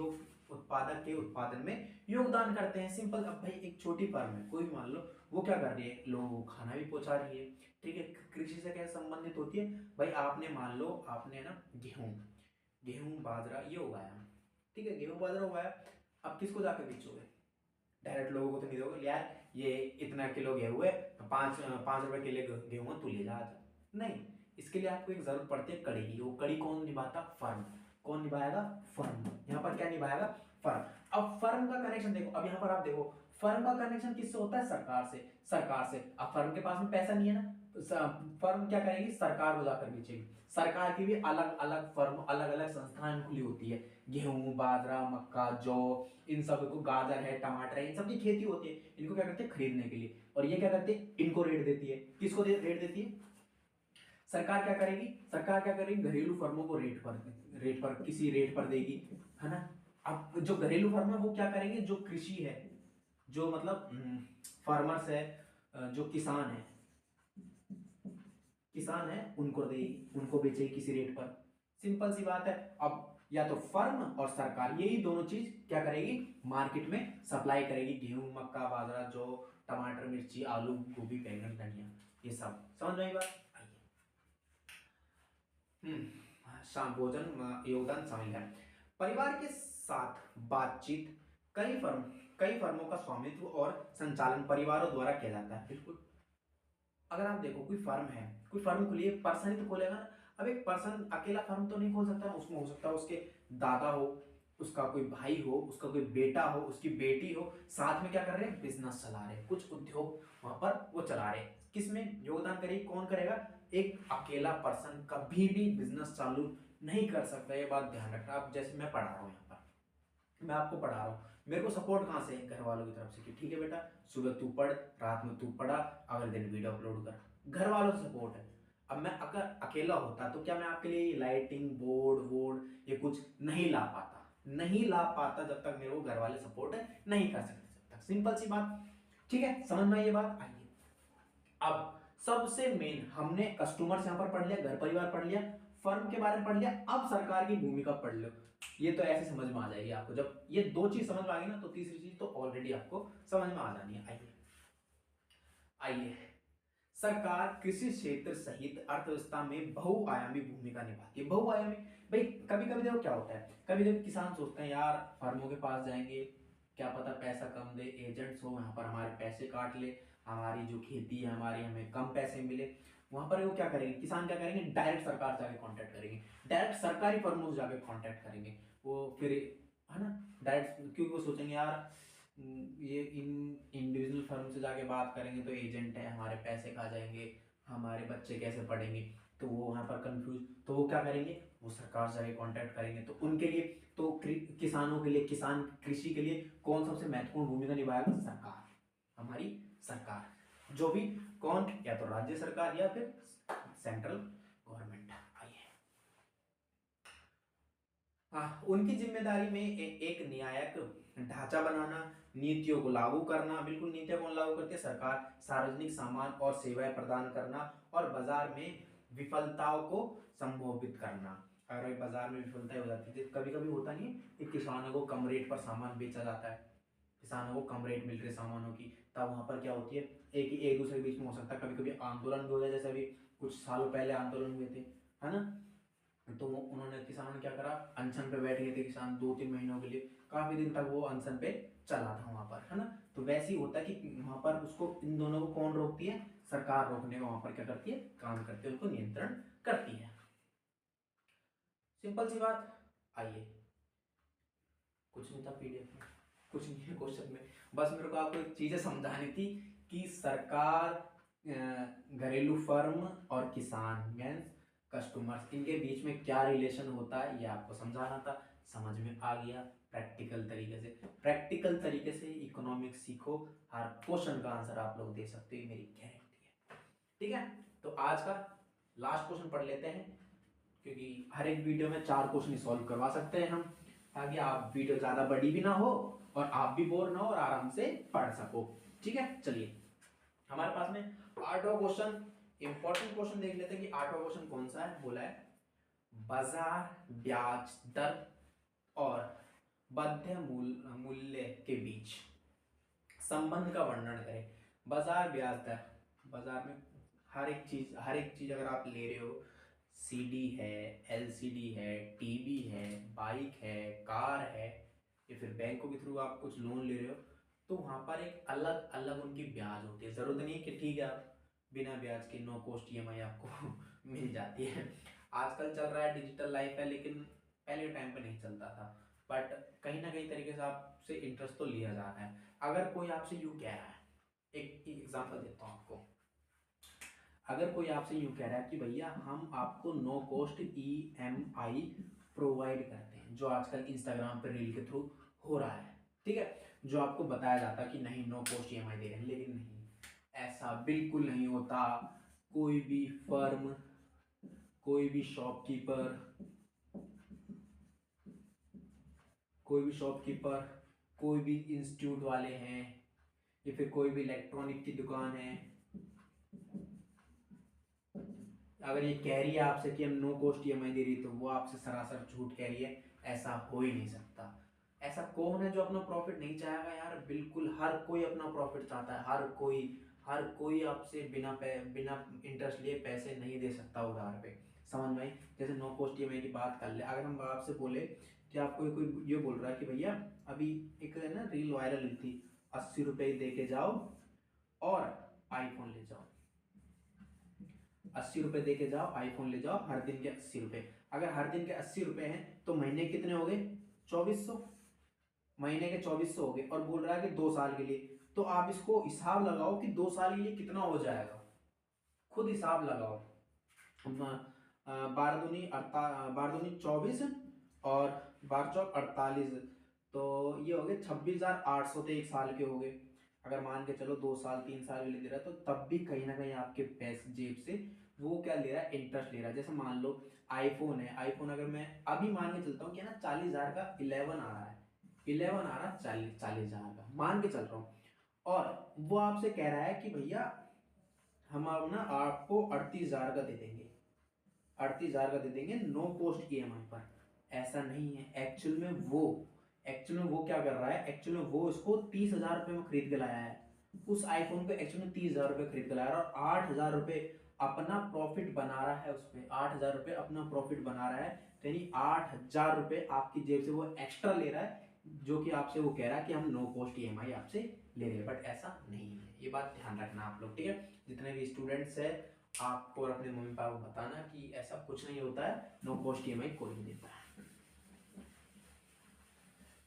Speaker 1: उत्पादक के उत्पादन में योगदान करते हैं। सिंपल। अब भाई एक छोटी फर्म है, कोई मान लो, वो क्या कर रही है, लोगों को खाना भी पहुंचा रही है। ठीक है, कृषि से क्या संबंधित होती है भाई, आपने मान लो आपने ना गेहूं गेहूं बाजरा ये उगाया। ठीक है, गेहूं बाजरा उगाया, अब किसको जाकर बेचोगे? डायरेक्ट लोगों को तो नहीं दोगे यार, ये इतना किलो गेहूं है, 5 रुपए किलो गेहूं है, तू ले जा आज। नहीं, इसके लिए आपको एक जरूरत पड़ती है कड़ी की। वो कड़ी कौन निभाता? फर्म। कौन निभाएगा? फर्म। यहाँ पर क्या निभाएगा? फर्म। अब फर्म का कनेक्शन देखो, अब यहाँ पर आप देखो फर्म का कनेक्शन किससे होता है? सरकार से। सरकार से। अब फर्म के पास में पैसा नहीं है ना, फर्म क्या करेगी? सरकार को जाकर बेचेगी। सरकार की भी अलग अलग फर्म, अलग अलग संस्थान खुली होती है। गेहूं, बाजरा, मक्का, जौ, इन सब को, गाजर है, टमाटर है, इन सब की खेती होती है। इनको क्या करते हैं? खरीदने के लिए। और ये क्या करते हैं? इनको रेट देती है। किसको रेट देती है? सरकार क्या करेगी? सरकार क्या करेगी? घरेलू फर्मों को रेट पर किसी रेट पर देगी, है ना। अब जो घरेलू फर्म है वो क्या करेंगे? जो कृषि है, जो मतलब फार्मर्स है, जो किसान है उनको देगी, उनको बेचेगी किसी रेट पर। सिंपल सी बात है। अब या तो फर्म और सरकार, यही दोनों चीज क्या करेगी? मार्केट में सप्लाई करेगी। गेहूं, मक्का, बाजरा, जौ, टमाटर, मिर्ची, आलू, गोभी, बैंगन, धनिया, ये सब। समझ में आई बात? शाम भोजन योगदान शामिल है। परिवार के साथ बातचीत। कई फर्मों का स्वामित्व और संचालन परिवारों द्वारा किया जाता है। बिल्कुल। अगर आप देखो कोई फर्म है, कोई फर्म खुली है, पर्सन ही तो खोलेगा ना। अब एक पर्सन अकेला फर्म तो नहीं खोल सकता ना, उसमें हो सकता है उसके दादा हो, उसका कोई भाई हो, उसका कोई बेटा हो, उसकी बेटी हो, साथ में क्या कर रहे हैं? बिजनेस चला रहे हैं, कुछ उद्योग वहां पर वो चला रहे हैं। किसमें योगदान करेगी? कौन करेगा? एक अकेला पर्सन कभी भी बिजनेस चालू नहीं कर सकता। ये बात ध्यान रखना। अब जैसे मैं पढ़ा रहा हूँ यहाँ पर, मैं आपको पढ़ा रहा हूँ, मेरे को सपोर्ट कहाँ से है? घर वालों की तरफ से कि ठीक है बेटा, सुबह तू पढ़, रात में तू पढ़ा, अगले दिन वीडियो अपलोड कर। घर वालों से सपोर्ट है। अब मैं अगर अकेला होता तो क्या मैं आपके लिए लाइटिंग, बोर्ड वोर्ड ये कुछ नहीं ला पाता? नहीं ला पाता जब तक मेरे को घर वाले सपोर्ट नहीं कर सकते जब तक। सिंपल सी बात। ठीक है, समझ में आई ये बात? आइए अब सबसे मेन, हमने कस्टमर्स यहाँ पर पढ़ लिया, घर परिवार पढ़ लिया, फर्म के बारे में पढ़ लिया, अब सरकार की भूमिका पढ़ लो। ये तो ऐसे समझ में आ जाएगी आपको। जब ये दो चीज समझ में आ गई ना, तो तीसरी चीज तो ऑलरेडी आपको समझ में आ जानी है। आइए आइए सरकार कृषि क्षेत्र सहित अर्थव्यवस्था में बहुआयामी भूमिका निभाती है। बहुआयामी भाई, कभी कभी देखो क्या होता है, कभी कभी किसान सोचते हैं यार फर्मों के पास जाएंगे, क्या पता पैसा कम दे, एजेंट्स हो यहाँ पर हमारे पैसे काट ले, हमारी जो खेती है हमारी, हमें कम पैसे मिले। वहां पर वो क्या करेंगे? किसान क्या करेंगे? डायरेक्ट सरकार से जाके कांटेक्ट करेंगे, डायरेक्ट सरकारी फर्मों से जाके कांटेक्ट करेंगे। वो फिर, है ना, डायरेक्ट, क्योंकि वो सोचेंगे यार ये इन इंडिविजुअल फर्म से जाके बात करेंगे तो एजेंट है, हमारे पैसे खा जाएंगे, हमारे बच्चे कैसे पढ़ेंगे। तो वो वहां पर कंफ्यूज, तो वो क्या करेंगे? वो सरकार से जाके कांटेक्ट करेंगे। तो उनके लिए, तो किसानों के लिए, किसान कृषि के लिए कौन सबसे महत्वपूर्ण भूमिका निभाएगा? सरकार, हमारी सरकार। जो भी, कौन? या तो राज्य सरकार या फिर सेंट्रल गवर्नमेंट। आइए हाँ, उनकी जिम्मेदारी में एक न्यायिक ढांचा बनाना, नीतियों को लागू करना। बिल्कुल, नीतियों को लागू करती है सरकार। सार्वजनिक सामान और सेवाएं प्रदान करना और बाजार में विफलताओं को संबोधित करना। अगर बाजार में विफलता हो जाती है, कभी कभी होता नहीं है कि किसानों को कम रेट पर सामान बेचा जाता है, किसानों को कम रेट मिल रहे सामानों की, तब वहां पर क्या होती है? एक दूसरे के बीच में हो सकता है कभी कभी आंदोलन भी हो जाए, जैसे अभी कुछ सालों पहले आंदोलन हुए थे, है ना। तो उन्होंने, किसानों ने क्या करा? अनशन पे बैठ गए थे किसान 2-3 महीनों के लिए, काफी दिन तक वो अनशन पे चला था वहां पर, है ना। तो वैसे ही होता है कि वहां पर उसको, इन दोनों को कौन रोकती है? सरकार रोकने को वहां पर क्या करती है? काम करती है, उनको नियंत्रण करती है। सिंपल सी बात। आइए, कुछ नहीं था पीडीएफ में, कुछ नहीं है क्वेश्चन में, बस मेरे को आपको एक चीजें समझानी थी कि सरकार, घरेलू फर्म और किसान, मीन्स कस्टमर्स, इनके बीच में क्या रिलेशन होता है ये आपको समझाना था। समझ में आ गया। प्रैक्टिकल तरीके से इकोनॉमिक्स सीखो, हर क्वेश्चन का आंसर आप लोग दे सकते हो, मेरी गारंटी है। ठीक है, तो आज का लास्ट क्वेश्चन पढ़ लेते हैं, क्योंकि हर एक वीडियो में 4 क्वेश्चन सॉल्व करवा सकते हैं हम, ताकि आप वीडियो ज़्यादा बड़ी भी ना हो और आप भी बोर ना हो और आराम से पढ़ सको। ठीक है, चलिए हमारे पास में 8वां क्वेश्चन, इंपॉर्टेंट क्वेश्चन देख लेते हैं कि 8वां क्वेश्चन कौन सा है। बोला है बाजार ब्याज दर और बाध्य मूल्य के बीच संबंध का वर्णन करें। बाजार ब्याज दर, बाजार में हर एक चीज अगर आप ले रहे हो, सीडी है, एलसीडी है, टीवी है, बाइक है, कार है, या फिर बैंकों के थ्रू आप कुछ लोन ले रहे हो, तो वहां पर एक अलग अलग उनकी ब्याज होती है। जरूरत नहीं है कि ठीक है आप बिना ब्याज के नो कॉस्ट ईएमआई आपको मिल जाती है। आजकल चल रहा है डिजिटल लाइफ है, लेकिन पहले टाइम पे नहीं चलता था। बट कहीं ना कहीं तरीके से आपसे इंटरेस्ट तो लिया जा रहा है। अगर कोई आपसे यूँ कह रहा है, एक एग्जांपल देता हूँ आपको, अगर कोई आपसे यूँ कह रहा है कि भैया हम आपको नो कॉस्ट ईएमआई प्रोवाइड करते हैं, जो आजकल इंस्टाग्राम पर रील के थ्रू हो रहा है, ठीक है, जो आपको बताया जाता है कि नहीं नो कॉस्ट ईएमआई दे रहे हैं, लेकिन नहीं, ऐसा बिल्कुल नहीं होता। कोई भी फर्म, कोई भी शॉपकीपर, कोई भी इंस्टीट्यूट वाले हैं, या फिर कोई भी इलेक्ट्रॉनिक की दुकान है, अगर ये कह रही है आपसे कि हम नो कॉस्ट ईएमआई दे रही है, तो वो आपसे सरासर झूठ कह रही है। ऐसा हो ही नहीं सकता। ऐसा कौन है जो अपना प्रॉफिट नहीं चाहेगा यार? बिल्कुल हर कोई अपना प्रॉफिट चाहता है। हर कोई आपसे बिना इंटरेस्ट लिए पैसे नहीं दे सकता उधार पे। समझ में आई? जैसे नो कॉस्ट ईएमआई की बात कर ले, अगर हम आपसे बोले कि आपको कोई ये बोल रहा है कि भैया अभी एक है ना रील वायरल हुई थी, 80 रुपये दे के जाओ और आईफोन ले जाओ, 80 रुपये दे के जाओ आईफोन ले जाओ, हर दिन के 80 रुपये। अगर हर दिन के 80 रुपये हैं तो महीने कितने हो गए? 2400। महीने के 2400 हो गए, और बोल रहा है कि 2 साल के लिए। तो आप इसको हिसाब लगाओ कि 2 साल के लिए कितना हो जाएगा, खुद हिसाब लगाओ। 12 दूनी 24 और 12 चौक 48, तो ये हो गए 26,800, तो 1 साल के हो गए। अगर मान के चलो 2 साल 3 साल के लिए दे रहा है, तो तब भी कहीं ना कहीं आपके पैसे जेब से वो क्या ले रहा है? इंटरेस्ट ले रहा है। जैसे मान लो आईफोन है, आईफोन अगर मैं अभी मान के चलता हूँ कि ना 40,000 का 11 आ रहा है, 11 आ रहा है 40,000 का मान के चल रहा हूँ, और वो आपसे कह रहा है कि भैया हम आप ना आपको 38,000 का दे देंगे, 38,000 का दे देंगे नो कॉस्ट ईएमआई पर। ऐसा नहीं है। एक्चुअल में वो क्या कर रहा है? एक्चुअल में वो इसको 30,000 रुपये में खरीद के लाया है। उस आईफोन को एक्चुअल में 30,000 रुपये खरीद के लाया है, और 8,000 रुपये अपना प्रॉफिट बना रहा है। उसमें 8,000 रुपये अपना प्रॉफिट बना रहा है, यानी 8,000 रुपये आपकी जेब से वो एक्स्ट्रा ले रहा है, जो कि आपसे वो कह रहा है कि हम नो कॉस्ट ईएमआई आपसे ले रहे हैं। बट ऐसा नहीं है, ये बात ध्यान रखना आप लोग, ठीक है? जितने भी स्टूडेंट्स है, आपको और अपने मम्मी पापा को बताना कि ऐसा कुछ नहीं होता है, नो कॉस्ट ईएमआई कोई नहीं देता है।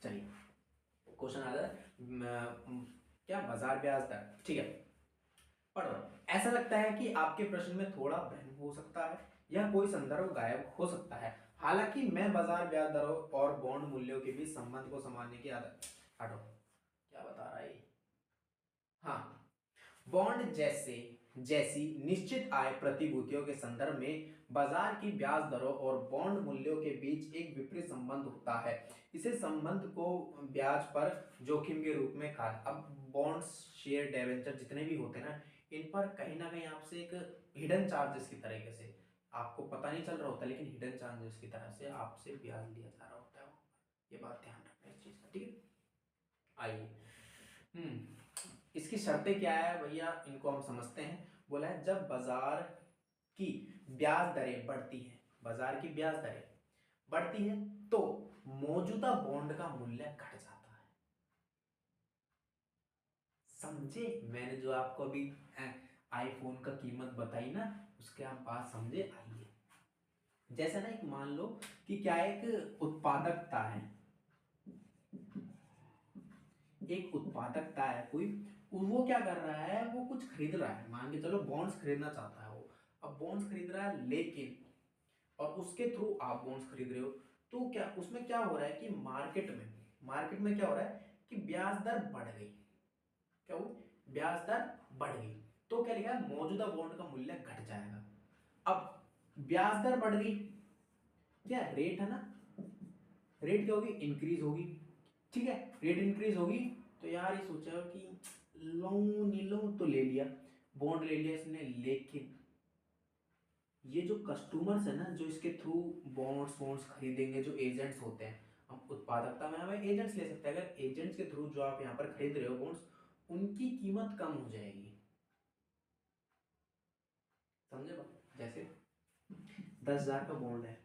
Speaker 1: चलिए क्वेश्चन आ रहा है क्या? बाजार ब्याज दर, ठीक है, पढ़ो। ऐसा लगता है कि आपके प्रश्न में थोड़ा भ्रम हो सकता है या कोई संदर्भ गायब हो सकता है। हालांकि मैं बाजार ब्याज दरों और बॉन्ड मूल्यों के बीच संबंध को समझने की आदत, हटो, क्या बता रहा है? हाँ, बॉन्ड जैसी निश्चित आय प्रतिभूतियों के संदर्भ में बाजार की ब्याज दरों और बॉन्ड मूल्यों के बीच एक विपरीत संबंध होता है। इसे संबंध को ब्याज पर जोखिम के रूप में कहा। अब बॉन्ड्स, शेयर, डिबेंचर जितने भी होते हैं ना, इन पर कहीं ना कहीं आपसे एक हिडन चार्जेस की तरीके से, आपको पता नहीं चल रहा होता, लेकिन हिडन चार्जेस की तरह से आपसे ब्याज लिया जा रहा होता है। ये बात ध्यान रखना इस चीज का, ठीक है? आइए, इसकी शर्तें क्या है भैया, इनको हम समझते हैं। बोला है जब बाजार की ब्याज दरें बढ़ती हैं, बाजार की ब्याज दरें बढ़ती है तो मौजूदा बॉन्ड का मूल्य घट जाता है। समझे? मैंने जो आपको अभी आईफोन का कीमत बताई ना, उसके आप बात समझे? आइए, जैसे ना एक मान लो कि क्या एक उत्पादकता है, एक उत्पादकता है कोई, वो क्या कर रहा है? वो कुछ खरीद रहा है, मान के चलो बॉन्ड्स खरीदना चाहता है वो। अब बॉन्ड्स खरीद रहा है, लेकिन और उसके थ्रू आप बॉन्ड्स खरीद रहे हो, तो क्या उसमें क्या हो रहा है कि मार्केट में क्या हो रहा है कि ब्याज दर बढ़ गई। क्या हुई? ब्याज दर बढ़ गई। तो क्या लिखा है? मौजूदा बॉन्ड का मूल्य घट जाएगा। अब ब्याज दर बढ़ गई, क्या रेट है ना, रेट क्या होगी? इंक्रीज होगी। ठीक है, रेट इंक्रीज होगी तो यार ये सोचा कि लो तो ले लिया, बॉन्ड ले लिया इसने, लेकिन ये जो कस्टमर्स है ना, जो इसके थ्रू बॉन्ड्स बॉन्ड्स खरीदेंगे, जो एजेंट्स होते हैं, हम उत्पादकता में हमें एजेंट्स ले सकते हैं। अगर एजेंट्स के थ्रू जो आप यहाँ पर खरीद रहे हो बॉन्ड्स, उनकी कीमत कम हो जाएगी। समझे बात? जैसे 10,000 का बॉन्ड है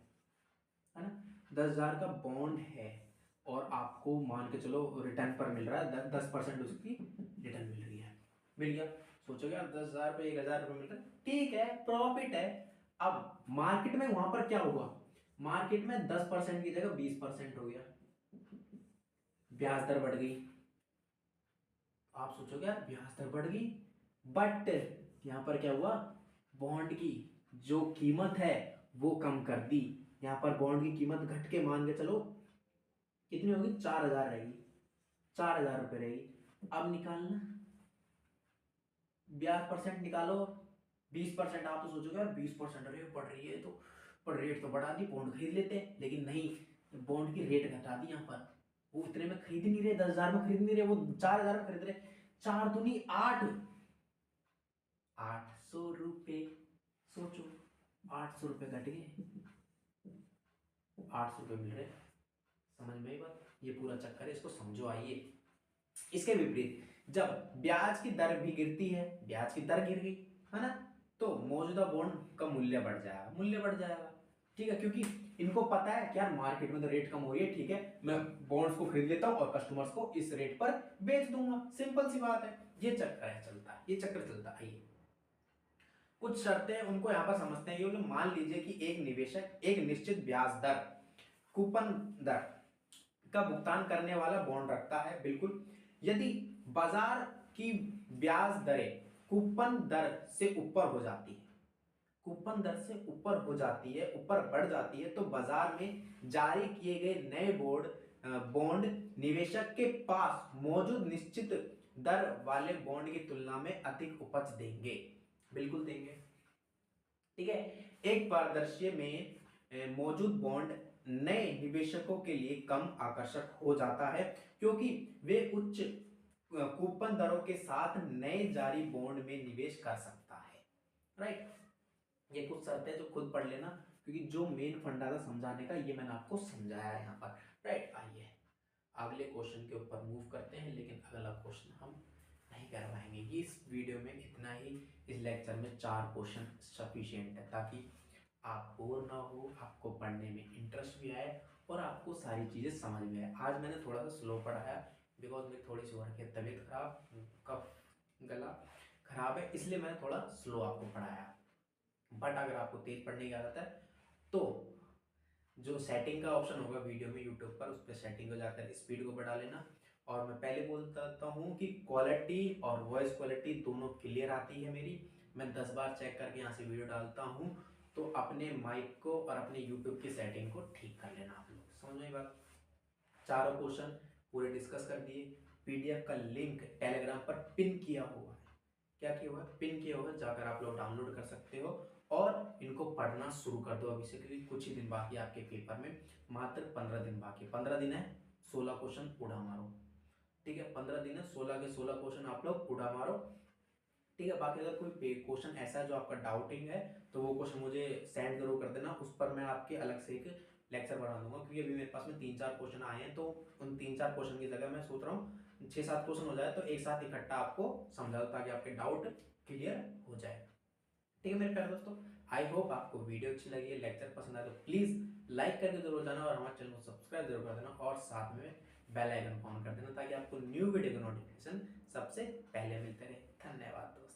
Speaker 1: ना, 10,000 का बॉन्ड है और आपको मान के चलो रिटर्न पर मिल रहा है 10% उसकी रिटर्न मिल रही है, मिल गया। सोचोगे यार 10,000 पे 1,000 रुपये मिल रहा है, ठीक है, प्रॉफिट है। अब मार्केट में वहां पर क्या हुआ? मार्केट में 10% की जगह 20% हो गया, ब्याज दर बढ़ गई। आप सोचोगे यार ब्याज दर बढ़ गई, बट यहां पर क्या हुआ? बॉन्ड की जो कीमत है वो कम कर दी। यहां पर बॉन्ड की कीमत घट के मान के चलो कितनी होगी? 4,000 रहेगी, 4,000 रुपये रहेगी। अब निकालना ब्याज परसेंट निकालो, 20%। आप तो सोचोगे यार 20% रेट बढ़ रही है तो, पर रेट तो बढ़ा दी, बॉन्ड खरीद लेते हैं, लेकिन नहीं, बॉन्ड की रेट घटा दी। यहाँ पर वो इतने में खरीद नहीं रहे, 10,000 में खरीद नहीं रहे, वो 4,000 में खरीद रहे। 4 दूनी 8, 800 रुपये। सोचो 800 रुपये घट गए, 800 रुपये मिल रहे। समझ में आई बात? ये पूरा चक्कर है, इसको समझो। आइए इसके विपरीत, जब ब्याज की दर भी गिरती है, ब्याज की दर गिर गई है ना, तो मौजूदा बॉन्ड का मूल्य बढ़ जाएगा, मूल्य बढ़ जाएगा। ठीक है, क्योंकि इनको पता है कि यार मार्केट में तो रेट कम हो रही है, ठीक है, मैं बॉन्ड्स को खरीद लेता हूं और कस्टमर्स को इस रेट पर बेच दूंगा। सिंपल सी बात है, ये चक्कर है चलता है, ये चक्कर चलता है। आइए कुछ शर्तें उनको यहाँ पर समझते हैं। ये लोग मान लीजिए कि एक निवेशक एक निश्चित ब्याज दर, कूपन दर का भुगतान करने वाला बॉन्ड रखता है। बिल्कुल, यदि बाजार की ब्याज दरें कूपन दर से ऊपर हो जाती है, कूपन दर से ऊपर हो जाती है, ऊपर बढ़ जाती है, तो बाजार में जारी किए गए नए बॉन्ड निवेशक के पास मौजूद निश्चित दर वाले बॉन्ड की तुलना में अधिक उपज देंगे। बिल्कुल देंगे। ठीक है, एक पारदर्शी में मौजूद बॉन्ड नए निवेशकों के लिए कम आकर्षक हो जाता है, क्योंकि वे उच्च कूपन दरों के साथ नए जारी बॉन्ड में निवेश कर सकता है। राइट, ये कुछ शर्तें जो खुद पढ़ लेना, क्योंकि जो मेन फंडा था समझाने का, ये मैंने आपको समझाया है यहाँ पर। राइट, आइए अगले क्वेश्चन के ऊपर मूव करते हैं, लेकिन अगला क्वेश्चन हम नहीं करवाएंगे। ये इस वीडियो में इतना ही। इस लेक्चर में 4 क्वेश्चन सफिशिएंट है, ताकि आप बोर ना हो, आपको पढ़ने में इंटरेस्ट भी आए और आपको सारी चीज़ें समझ में आए। आज मैंने थोड़ा सा स्लो पढ़ाया, बिकॉज मेरी थोड़ी सी हो रखी है तबीयत खराब, कफ गला खराब है, इसलिए मैंने थोड़ा स्लो आपको पढ़ाया। बट अगर आपको तेज पढ़ने की आदत है तो जो सेटिंग का ऑप्शन होगा वीडियो में यूट्यूब पर, उस पर सेटिंग को जाकर स्पीड को बढ़ा लेना। और मैं पहले बोलता हूँ कि क्वालिटी और वॉइस क्वालिटी दोनों क्लियर आती है मेरी। मैं 10 बार चेक करके यहाँ से वीडियो डालता हूँ, तो अपने माइक को और अपने यूट्यूब की सेटिंग को ठीक कर लेना आप लोग। समझ में बात? चारों क्वेश्चन पूरे डिस्कस कर दिए। पीडीएफ का लिंक टेलीग्राम पर पिन किया हुआ है। क्या किया हुआ है? पिन किया हुआ है, जाकर आप लोग डाउनलोड कर सकते हो और इनको पढ़ना शुरू कर दो अभी से, क्योंकि कुछ ही दिन बाकी है आपके पेपर में, मात्र 15 दिन बाकी। 15 दिन है, 16 क्वेश्चन उड़ा मारो। ठीक है, 15 दिन है, 16 के 16 क्वेश्चन आप लोग उड़ा मारो। ठीक है, बाकी अगर कोई क्वेश्चन ऐसा है जो आपका डाउटिंग है, तो वो क्वेश्चन मुझे सेंड जरूर कर देना, उस पर मैं आपके अलग से एक लेक्चर बना दूंगा। क्योंकि अभी मेरे पास में 3-4 क्वेश्चन आए हैं, तो उन 3-4 क्वेश्चन की जगह मैं सोच रहा हूँ 6-7 क्वेश्चन हो जाए, तो एक साथ इकट्ठा आपको समझा दो, ताकि आपके डाउट क्लियर हो जाए। ठीक है मेरे प्यारे दोस्तों, आई होप आपको वीडियो अच्छी लगी है, लेक्चर पसंद आए तो प्लीज लाइक करके जरूर जाना और हमारे चैनल को सब्सक्राइब जरूर कर देना, और साथ में बेल आइकन ऑन कर देना, ताकि आपको न्यू वीडियो का नोटिफिकेशन सबसे पहले मिलते रहे। धन्यवाद दोस्तों।